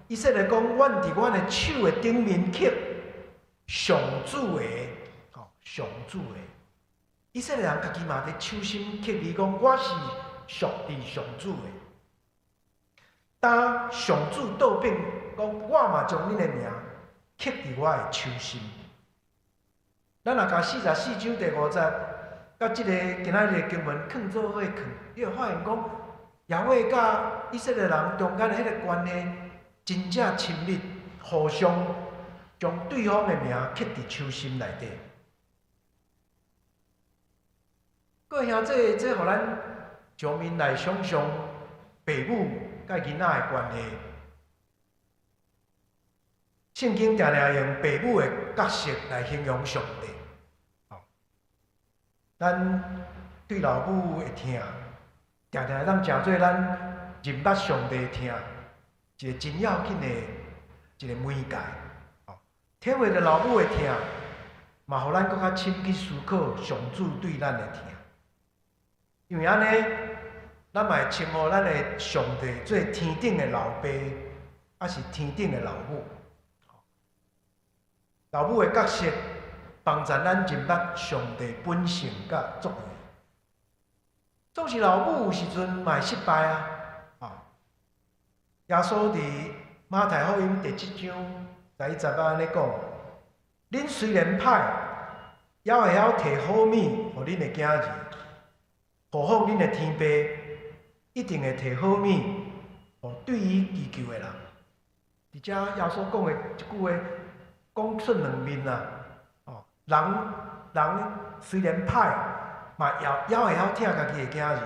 以色列讲，阮伫阮的手的顶面刻上主的，上主的。以色列人家己嘛伫手心刻字讲，我是属伫上主的。当上主倒变讲，我嘛将恁的名刻伫我的手心。咱若甲44章第5节，甲即个今仔日的经文放做伙看，你会发现讲，耶和华甲以色列人中间的迄个关系真正亲密，互相将对方的名刻伫手心内底。各位兄弟，这互咱上面来想象父母甲囡仔的关系。圣经常常用父母的角色来形容上帝。咱对老母会疼，定定当诚做咱认捌上帝疼，一个真要紧的一个媒介。体会着老母的疼，嘛，互咱搁较深去思考上主对咱的疼。因为安尼，咱嘛会称呼咱的上帝做天顶的老爸，还是天顶的老母。老母的角色，帮助咱认捌上帝本性甲作为。总是老母有时阵嘛会失败啊！耶稣伫马太福音第7章11安尼讲：恁虽然歹，也会晓摕好物互恁的囝儿，何况恁的天父一定会摕好物互对伊祈求的人。而且耶稣讲的一句话，讲出两面啊！人虽然歹，嘛也会晓疼家己的囝儿。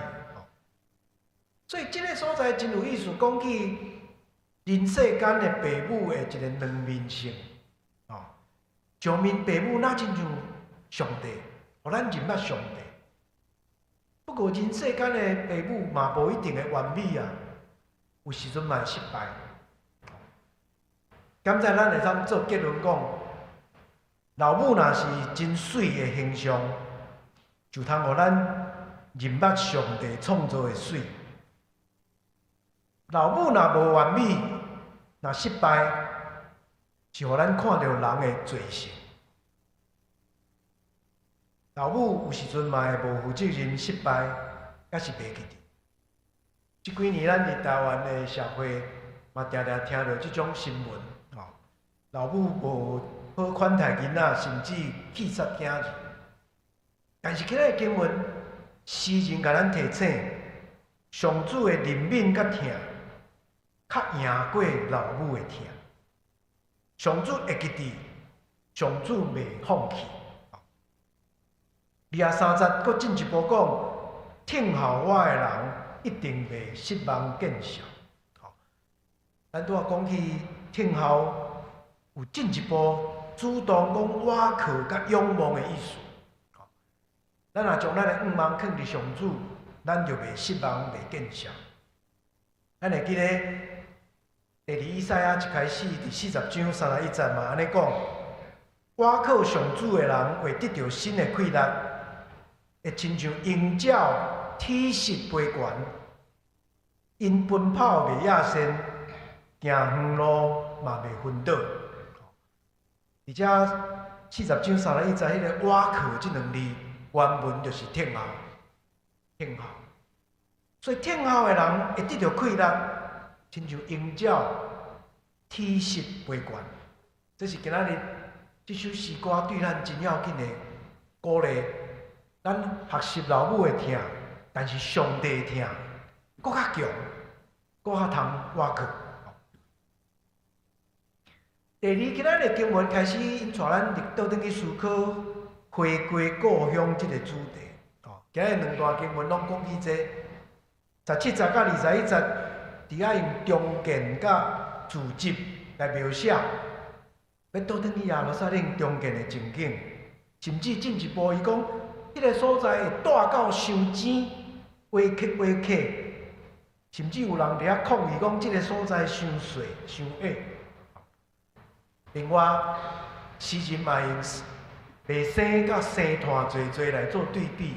所以，即个所在真有意思，讲起人世间的父母的一个两面性。上面父母那亲像上帝，互咱认捌上帝。不过人世间的父母嘛无一定会完美啊，有时阵嘛会失败。敢知咱会当做结论讲，老母若是真水的形象，就通互咱认捌上帝创造的水。老母若无完美，若失败，是互咱看到人的罪性。老母有时阵嘛会无负责任、失败，也是袂记得。即几年咱伫台湾的社会，嘛常常听到即种新闻，老母无好款待囡仔，甚至气杀囝儿。但是今日经文时常甲咱提醒，上主的怜悯甲疼，较赢过老母的疼。上主会记得，上主袂放弃。2:3节佫进一步讲，听候我的人一定袂失望见效。咱拄仔讲起听候，有进一步主动讲倚靠甲仰望的意思。咱若将咱的愿望放伫上主，咱就袂失望袂见效。咱会记得第2以赛亚一开始第40章31节嘛，安尼讲：倚靠上主的人会得到新的快乐。会亲像鹰鸟体势飞悬，因奔跑袂亚线，行远路嘛袂昏倒。而且40章31节迄个倚靠即两字，原文就是听候，听候。所以听候的人会得到快乐，亲像鹰鸟体势飞悬。这是今仔日这首诗歌对咱真要紧的鼓励。咱学习老母的疼，但是上帝的疼搁较强，搁较通倚靠。第2，今仔日经文开始引带咱倒转去思考回归故乡这个主题。今日两段经文拢讲起这17节甲21节，伫遐用中建甲自集来描写，要倒转去耶路撒冷中建的情景，甚至进一步伊讲。迄个所在会带到伤钱、歪客，甚至有人伫遐抗议讲，即个所在伤细、伤矮。另外，诗人嘛用白生甲生团侪来做对比，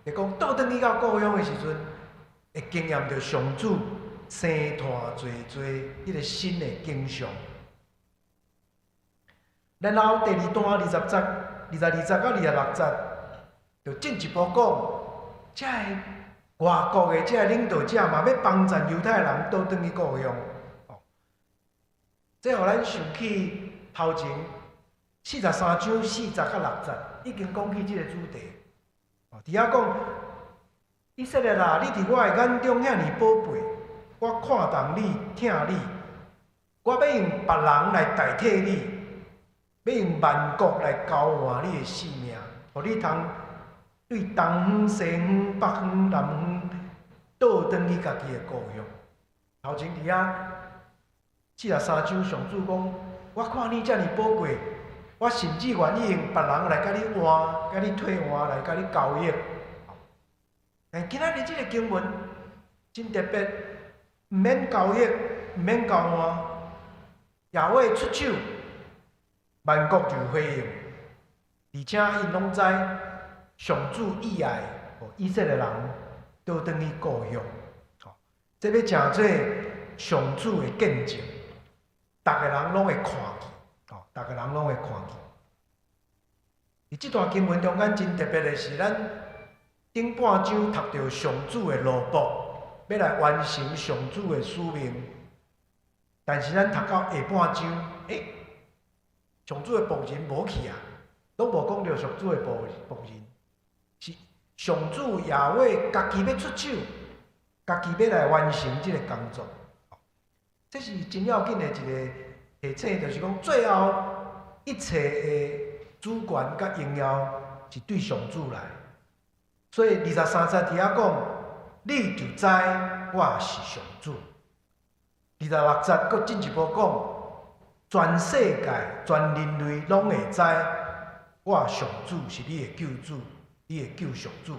就讲倒转去到故乡的时阵，会经验到上主生团侪迄个新的景象。然后第2段20节、22节到26节。就进一步讲，这外国的这领导者嘛，要帮助犹太人倒转去故乡。这互咱想起头前43章4节甲6节，已经讲起这个主题。伫遐讲，以色列啊，你伫我的眼中遐尼宝贝，我看重你、疼你，我要用别人来代替你，要用万国来交换你的性命，互你通。对东方、西方、北方、南方，倒转去家己的故乡。头前伫遐43章，上主讲：我看你遮尔宝贵，我甚至愿意用别人来甲你换，甲你退换来甲你交易。但今仔日即个经文真特别，毋免交易，毋免交换，耶和华出手，万国就回应，而且因拢知上主意爱互以色列人倒转去故乡。这要诚做上主的见证，逐个人拢会看见，逐个人拢会看见。伫即段经文中间真特别的是，咱顶半章读到上主的路谱，要来完成上主的使命。但是咱读到下半章，上主的仆人无去啊，拢无讲到上主的仆人，是上主耶和华家己要出手，家己要来完成即个工作。这是真要紧的一个提醒，就是讲最后一切的主权甲荣耀是对上主来。所以23节伫遐讲，你就知我是上主。26节佫进一步讲，全世界、全人类拢会知，我上主是你的救主，你的救赎主，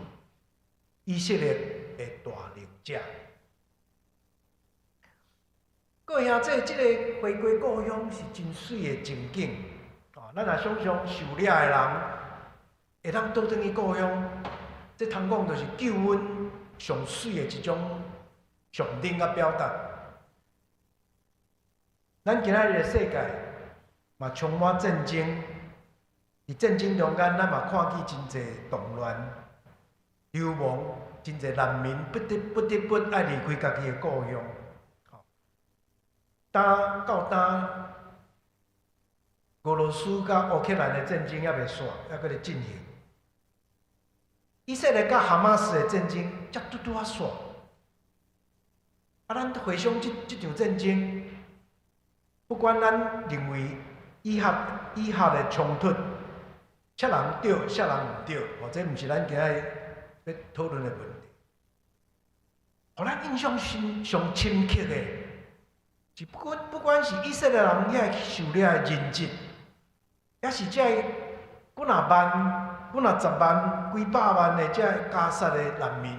以色列的大能者。各位兄弟，即个回归故乡是真水的情景。咱若想想受掠的人会当倒转去故乡，这通讲就是救恩上水的一种象征甲表达。咱今仔日的世界嘛充满战争，伫战争中间，咱嘛看见真侪动乱、流亡，真侪难民不得不爱离开家己的故乡。到俄罗斯甲乌克兰的战争还袂煞，还搁咧进行。以色列甲哈马斯的战争才拄啊煞。咱回想即场战争，不管咱认为以下的冲突，啥人对，啥人毋对，这毋是咱今仔要讨论的问题。互咱印象上深刻的，是不管是以色列人遐受掠的人质，也是遮几若万、几若10万、几百万的遮加沙的难民，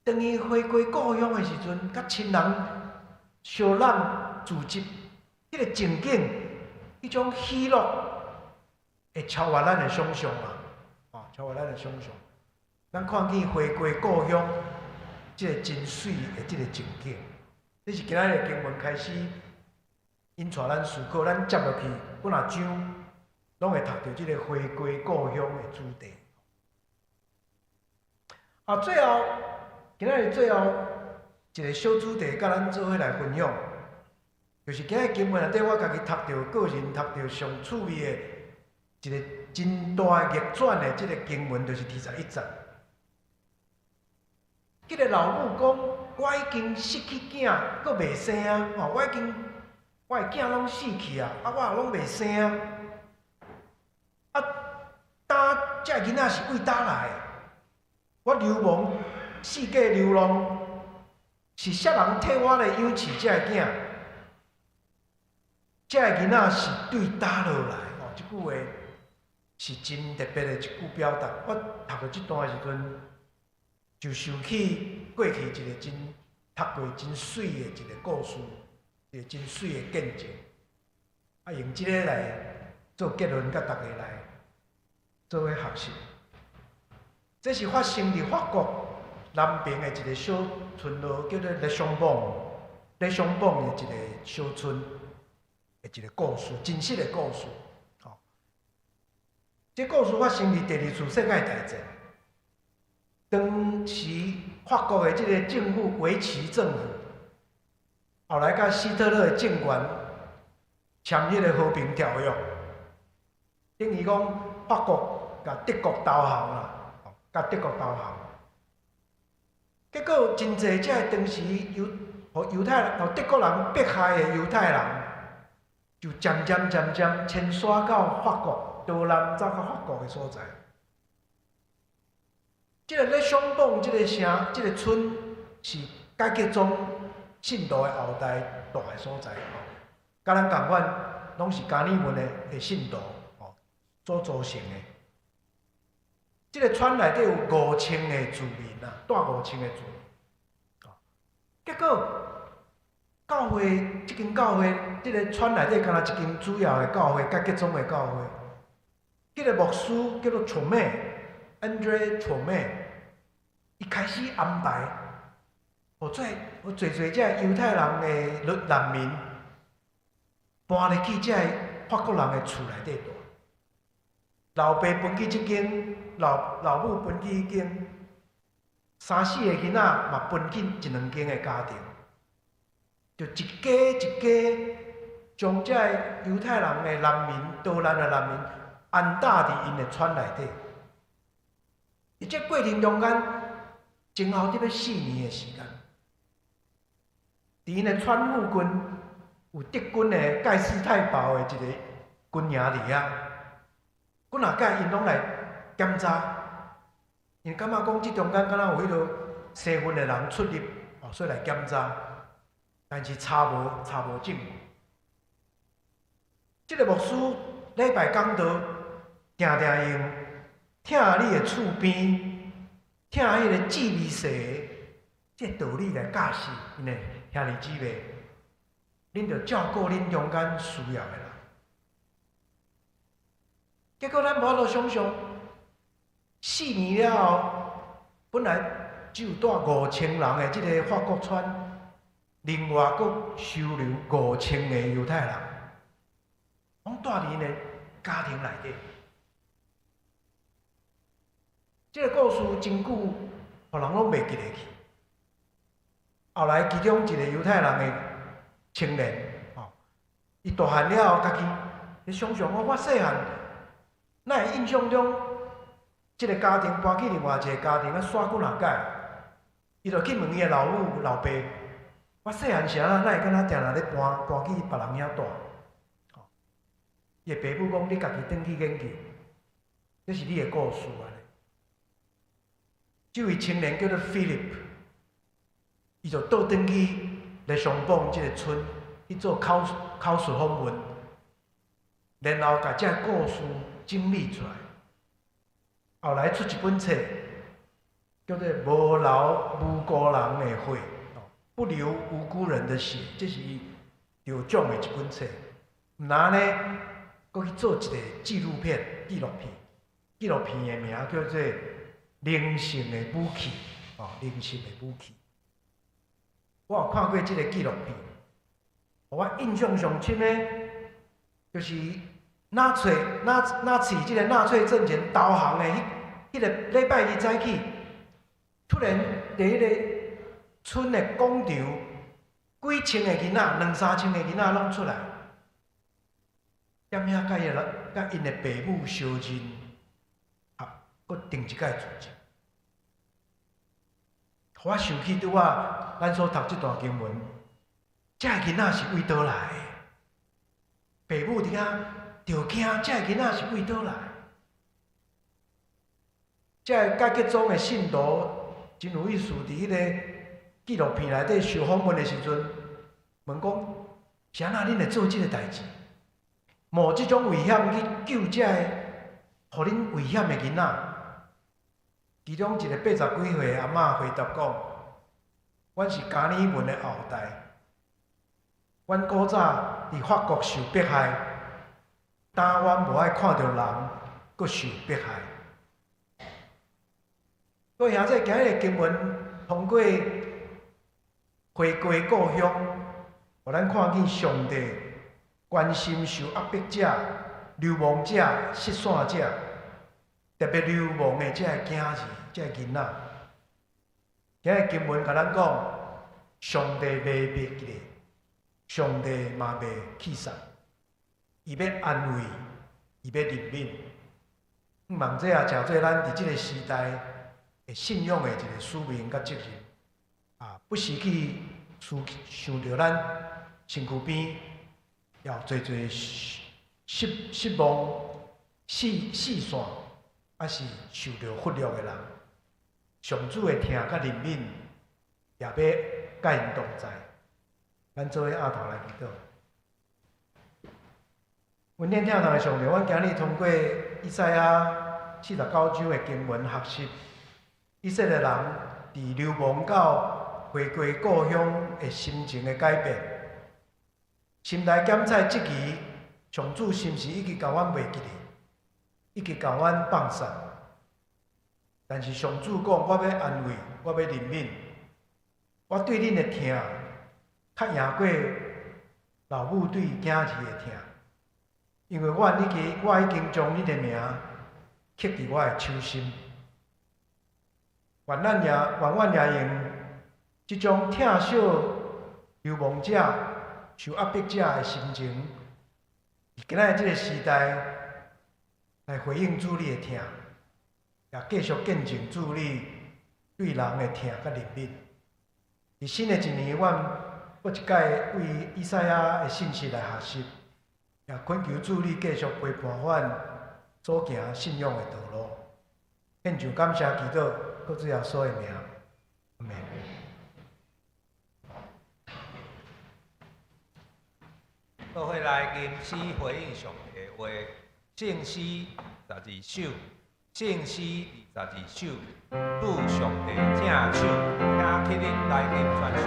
当伊回归故乡的时阵，甲亲人相揽聚集，迄个情景，迄种喜乐，会超越咱的想象啊！超越咱的想象。咱看见回归故乡，即个真水的即个情景，这是今仔日经文开始引带咱思考，咱接落去几若章，拢会读到即个回归故乡的主题。最后今仔日最后一个小主题，甲咱做伙来分享，就是今日经文内底我家己读到个人读到上趣味的一个真大逆转的即个经文，就是第11节。迄个老母讲：“我已经失去囝，佫袂生啊！我的囝拢死去啊！我也拢袂生啊！呾遮囡仔是为呾来的？我流亡世界流浪，是啥人替我来养饲遮个囝？遮个囡仔是对呾落来？即句话是真特别的一句表达。我读到即段的时阵，就想起过去一个真读过真水的一个故事，一个真水的见证。用即个来做结论，甲大家来做伙学习。这是发生伫法国南边的一个小村落，叫做勒尚邦的一个小村的一个故事，真实的故事。这故事发生伫第2次世界大战。当时法国的这个政府维持政府，后来甲希特勒的政权签迄个和平条约，等于讲法国甲德国投降啦，甲德国投降。结果真侪遮当时犹太人、德国人迫害的犹太人，就渐渐迁徙到法国，逃难走到法国的所在。即个咧上榜，即个城，即个村是改革中信徒的后代大的所在，甲咱共款，拢是加尔文的信徒哦所组成的。即个村内底有5000个住民啊，大5000个住民。哦，结果教会即间教会，即个村内底敢若一间主要的教会，甲集中的教会。迄个牧师叫做 Trome，Andre Trome， 伊开始安排，互侪遮犹太人的难民搬入去遮法国人的厝内底住。老爸分去即间，老母分去迄间，3、4个囡仔嘛分去1、2间的家庭，就一家一家将遮犹太人的难民、逃难的难民安搭伫因的村内底。伫这过程中间，前后得要4年的时间。伫因的村附近有德军的盖世太保的一个军营伫遐。几若届因拢来检查，因感觉讲即中间敢若有迄落西分的人出入，哦，所以来检查，但是查无证据。即个牧师礼拜讲道，定定用听你的厝边，听迄个智味色的即道理来教示因的兄弟姊妹，恁着照顾恁中间需要的人。结果咱无法度想象，4年了后，本来只有带5000人的即个法国村，另外阁收留5000个犹太人，拢带伫因的家庭内底。即个故事真久，互人拢袂记得去。后来其中一个犹太人的青年，伊大汉了后，家己你想想我细汉。咱会印象中，即个家庭搬去另外一个家庭，耍几若届，伊就去问伊的老母、老爸，我细汉时啊，咱会敢若定定咧搬去别人遐住。伊的爸母讲：你家己转去研究，这是你的故事安尼。这位青年叫做 Philip， 伊就倒转去来上榜即个村去做考试访问，然后甲这故事整理出来，后来出一本册，叫做《无留无辜人的血》，不留无辜人的血，这是伊得奖的一本册。毋然呢，佫去做一个纪录片，纪录片的名叫做《灵性的武器》，灵性的武器。我有看过这个纪录片，我印象上深的，就是纳粹即个纳粹政权投降的迄个礼拜日早起，突然伫迄个村的广场，几千个囡仔，2、3千个囡仔拢出来，踮遐甲因的爸母相认，佫定一届自尽。互我想起拄仔咱所读即段经文，遮个囡仔是为倒来的？爸母伫遐。着惊，遮个囡仔是为倒来？遮个甲集中的信徒真有意思，伫迄个纪录片内底受访问的时阵，问讲：是安怎恁会做即个代志？冒即种危险去救遮个互恁危险的囡仔？其中一个80几岁的阿嬷回答讲：阮是加尔文的后代，阮古早伫法国受迫害。但阮无爱看到人阁受迫害。各位兄弟，今日经文通过回归故乡，互咱看见上帝关心受压迫者、流亡者、失散者，特别流亡的这个囝儿、这个囡仔。今日经文甲咱讲，上帝袂灭个，上帝嘛袂弃杀。伊要安慰，伊要怜悯。望这也诚做咱伫即个时代的信仰的一个使命甲责任。不时去想着咱身躯边，要做失望、四散，还是受到忽略的人。上主的听甲怜悯，也要甲因同在。咱做伙压头来祈祷。阮恁听堂的上帝，阮今日通过以赛亚49章的经文学习，以色列人伫流亡到回归故乡的心情的改变，心内检测即期上主是毋是已经甲阮袂记咧，已经甲阮放散。但是上主讲，我要安慰，我要怜悯，我对恁的疼，较赢过老母对囝儿的疼。因为我已经将你的名刻伫我的手心，愿阮也用即种疼惜流亡者、受压迫者的心情，伫今仔即个时代来回应主你的疼，也继续见证主你对人的疼甲怜悯。伫新的一年，阮搁一届为以赛亚的信息来学习。也恳求主你继续陪伴阮走行信仰的道路，献上感谢祈祷，搁主耶稣的名，阿门。各位来吟诗回应上帝的话，圣诗12首，圣诗22首，主上帝正手，请起立来吟全首。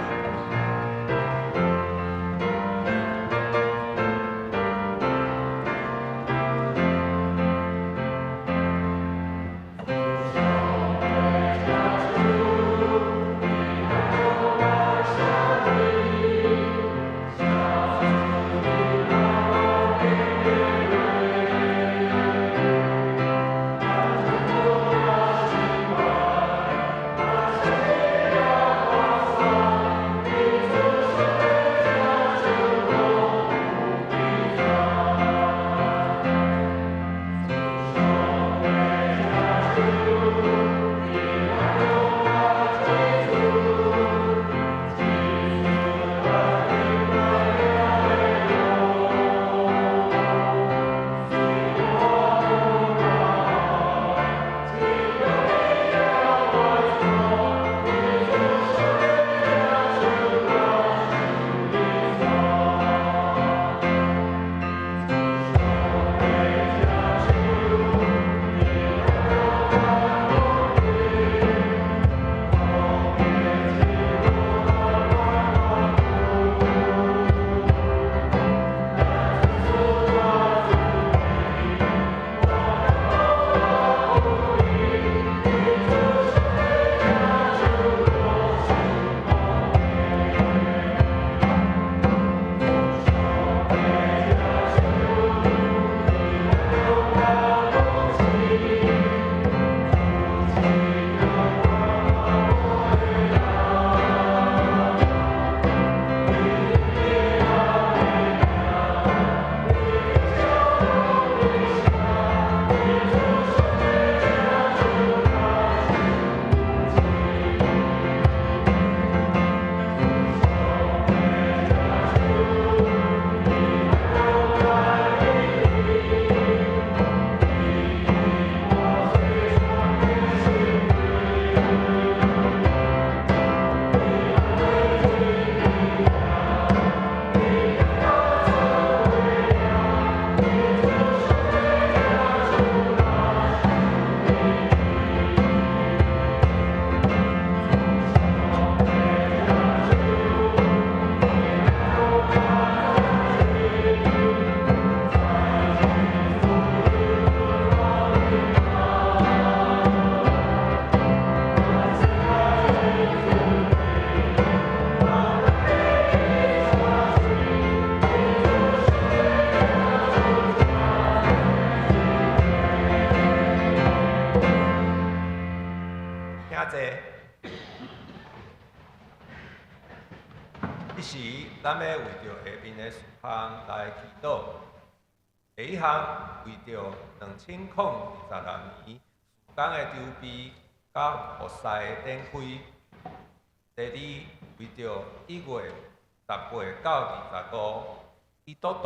咱要为着下面的事项来祈祷。第一项为着2026年时间的筹备甲学赛的展开。第二，为着1月18到25基督徒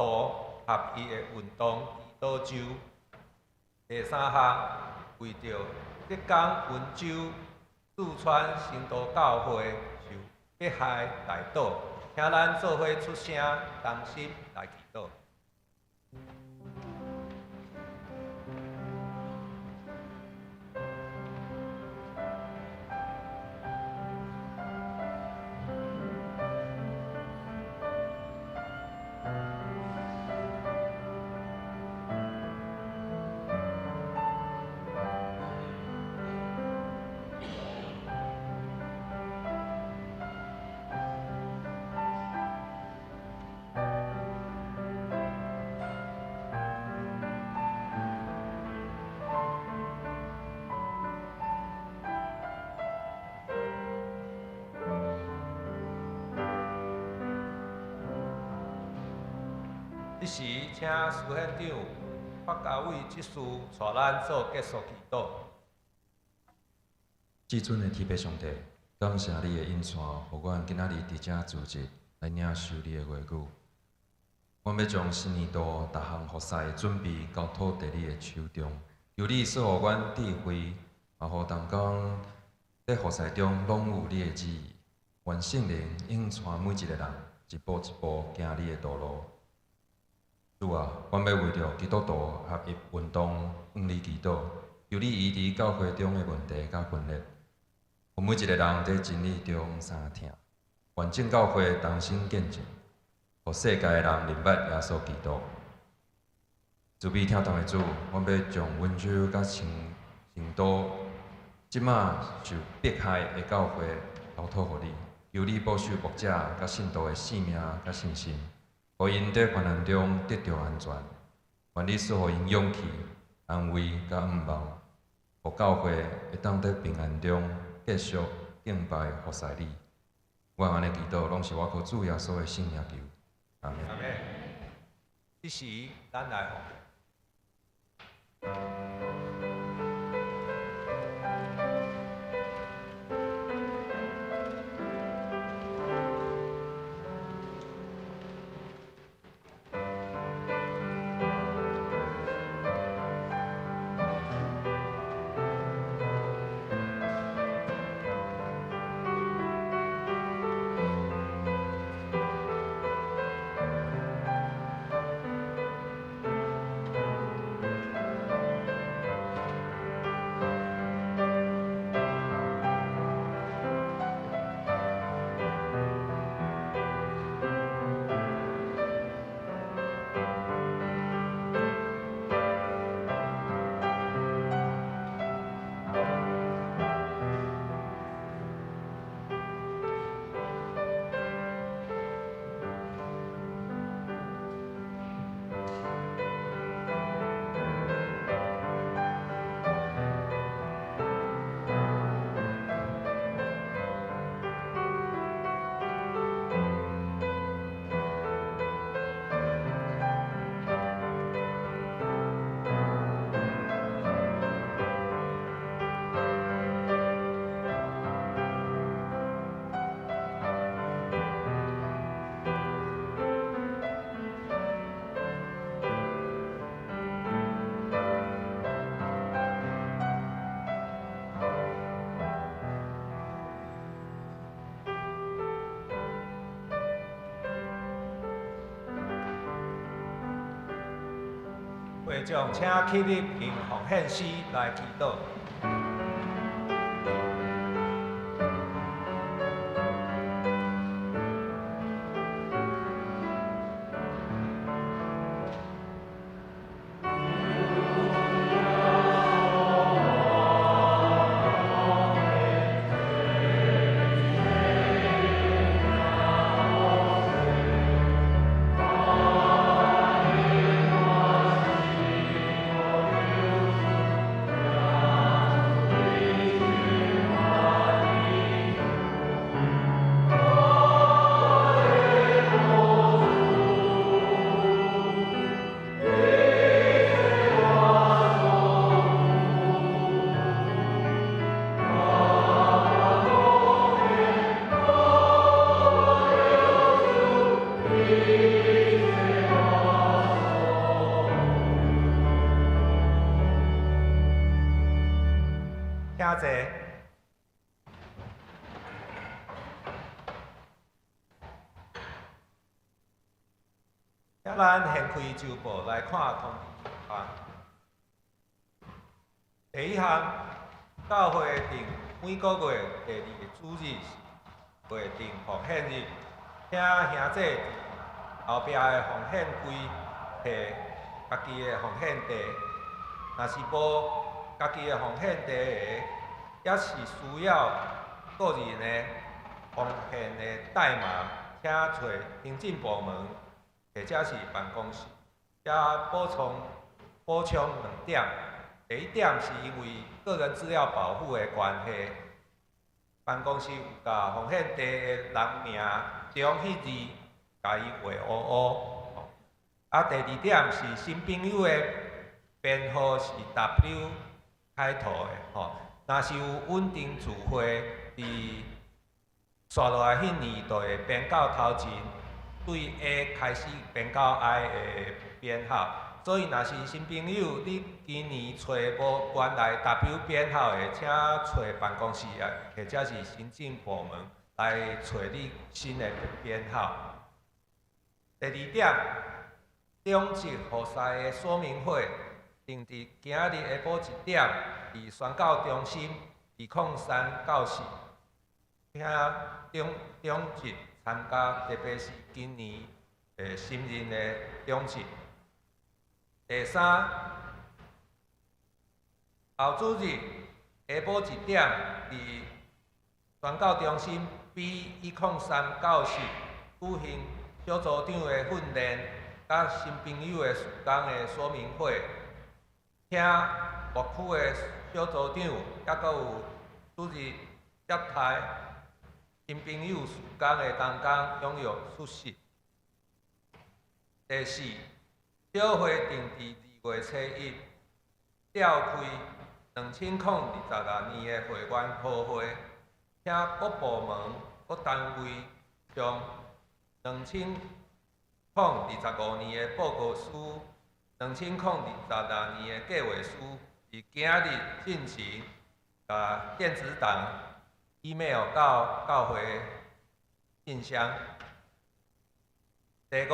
合一的运动祈祷周。第三项，为着浙江温州四川新都教会受迫害大岛。请咱做伙出声，同心来祈祷。这时，请司县长发家委即事带咱做结束祈祷。至尊的天父上帝，感谢你的引带，互阮今仔日伫遮组织来领受你的话语。阮要将新年度逐项服侍准备交托伫你的手中，求你赐予阮智慧，也互当工在服侍中拢有你的旨意。愿圣灵引带每一个人一步一步行你的道路。主啊，阮要为着基督徒合一运动向你祈祷，求你医治教会中的问题甲分裂。互每一个人在真理中相听，愿正教会同心见证，互世界的人明白耶稣基督。慈悲疼痛的主，阮要将温柔甲程度，即马受迫害的教会交托互你，求你保守牧者甲信徒的性命甲信心，互因在患难中得到安全。愿你赐予因勇气、安慰甲盼望，互教会会当在平安中继续敬拜服侍你。我安尼祈祷，拢是我靠主耶稣的圣名求。阿门。阿妹，这时咱来奉。会长，请起立凭奉献诗来祈祷。请坐。咱掀开周报来看通知啊。第一项，教会定每个月第2个主日是月定奉献日，请兄弟后壁的奉献柜摕家己的奉献地，若是无家己的奉献地的，也是需要个人的奉献的代码，请找行政部门或者是办公室。也补充2点。第一点是因为个人资料保护的关系，办公室有甲奉献地的人名中迄字，甲伊画乌乌。啊，第二点是新朋友的编号是 W 开头的吼。若是有稳定聚会，伫刷落来迄年度会编到头前，对 A 开始编到 I 的编号。所以，若是新朋友，你今年找无原来 W 编号的，请找办公室啊，或者是行政部门来找你新的编号。第二点，中职复赛的说明会定伫今日下晡1点，伫宣教中心203教室，请中职参加，特别是今年新任的中职。第三，后主日下晡1点，伫宣教中心 B103教室举行小组长的训练，甲新朋友的事工的说明会，请牧区的小组长，抑阁有主日接待新朋友事工的同工踊跃出席。第四，小会定伫2月初1召开2022年的会员好会，请各部门、各单位将2025年的报告书、2022年的计划书，伫今日进行，电子档 email 到教会信箱。第五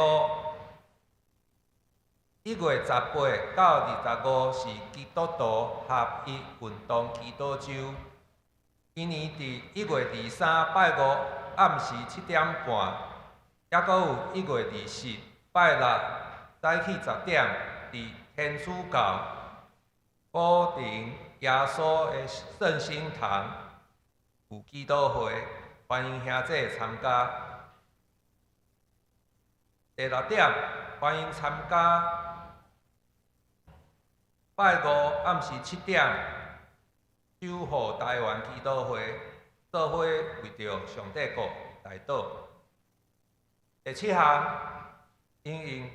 ，1月18到25是基督徒合一运动祈祷周。今年伫1月23拜五暗时7点半，抑阁有1月24拜六早起10点，伫天主教古亭耶稣的圣心堂有祈祷会，欢迎兄弟参加。第6点，欢迎参加拜五暗时7点，守护台湾祈祷会，做伙为着上帝国来祷。第7项，因应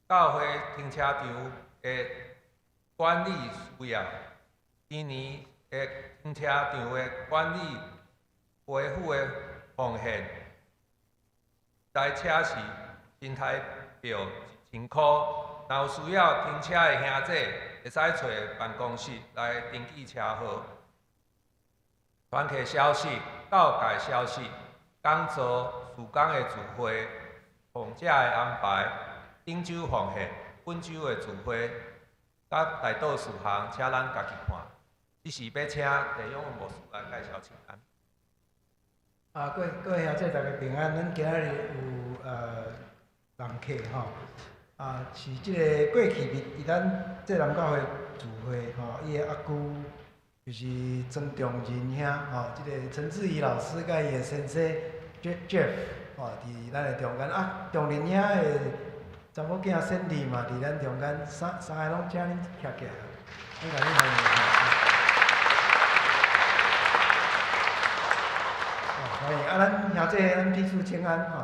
教会停车场的管理需要，今年的停车场的管理维护的奉献，台车是新台票1000块。若有需要停车的兄弟，会使找办公室来登记车号。团体消息、教界消息、讲座、事工的聚会、奉者的安排、顶周奉献、本周的聚会，甲大道事项，请咱家己看。这是要请地勇牧师来介绍请安。各位兄弟，大家平安。咱今日有人客吼。是即个过去伫咱浙南教会聚会吼，伊的阿舅就是曾仲仁兄吼，即个陈志怡老师甲伊的先生 Jeff 吼，伫咱的中间仲仁兄的查某囝 Cindy 嘛，伫咱中间三个拢请恁徛起来，咱甲恁欢迎。欢迎咱兄弟，咱彼此请安吼。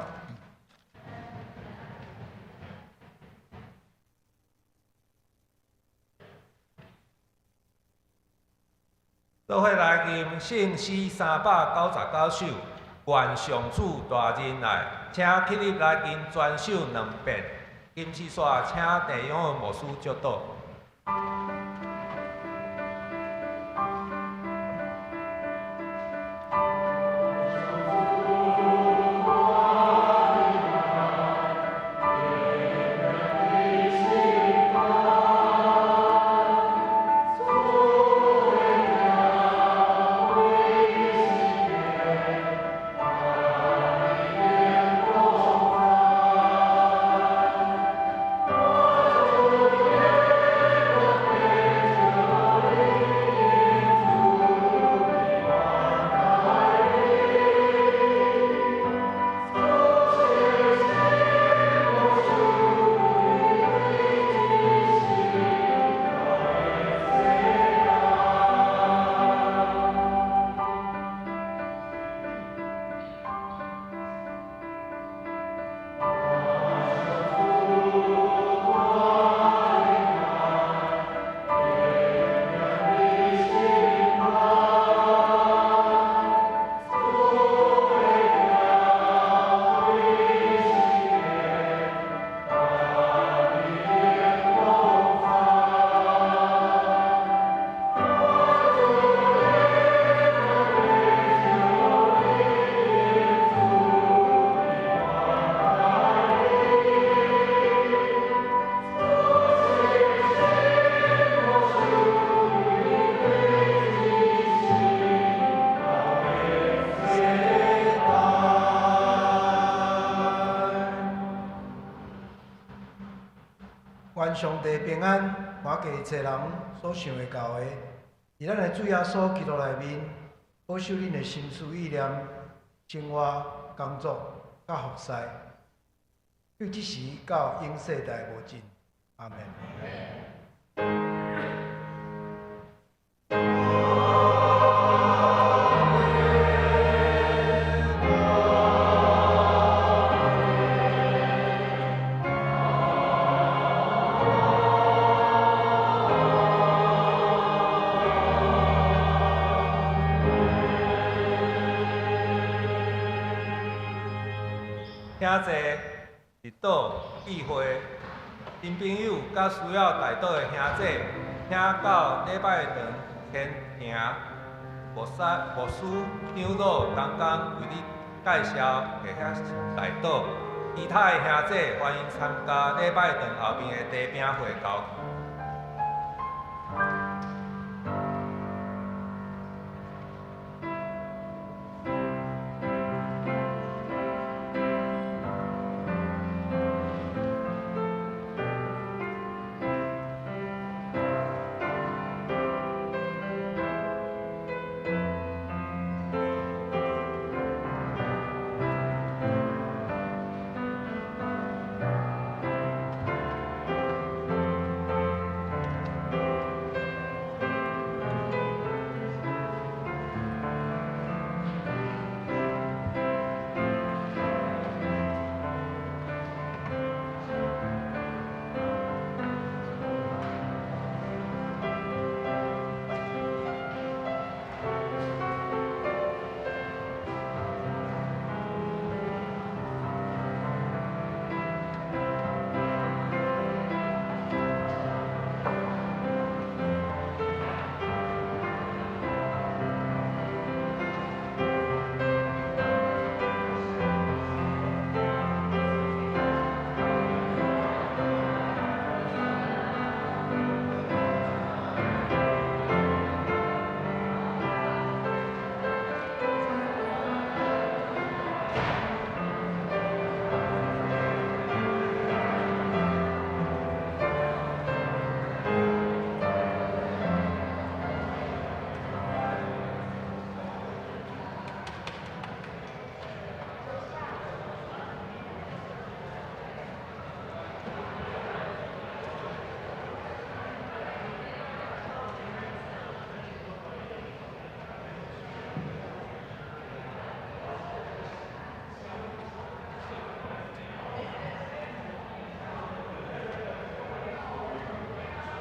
做伙来吟圣诗399首，愿上主大仁爱，请起立来吟全首2遍。吟诗煞，请地勇的牧师接导。愿上帝平安，华家一切人所想会到的，伫咱的主耶稣基督内面，保守恁的心思意念、生活、工作、甲服侍，对即时到永世代无尽。阿门。兄弟日祷聚会，新朋友甲需要代祷的兄弟，请到礼拜堂前行牧师长老刚刚为你介绍会遐代祷。其他的兄弟欢迎参加礼拜堂后面的茶饼会交。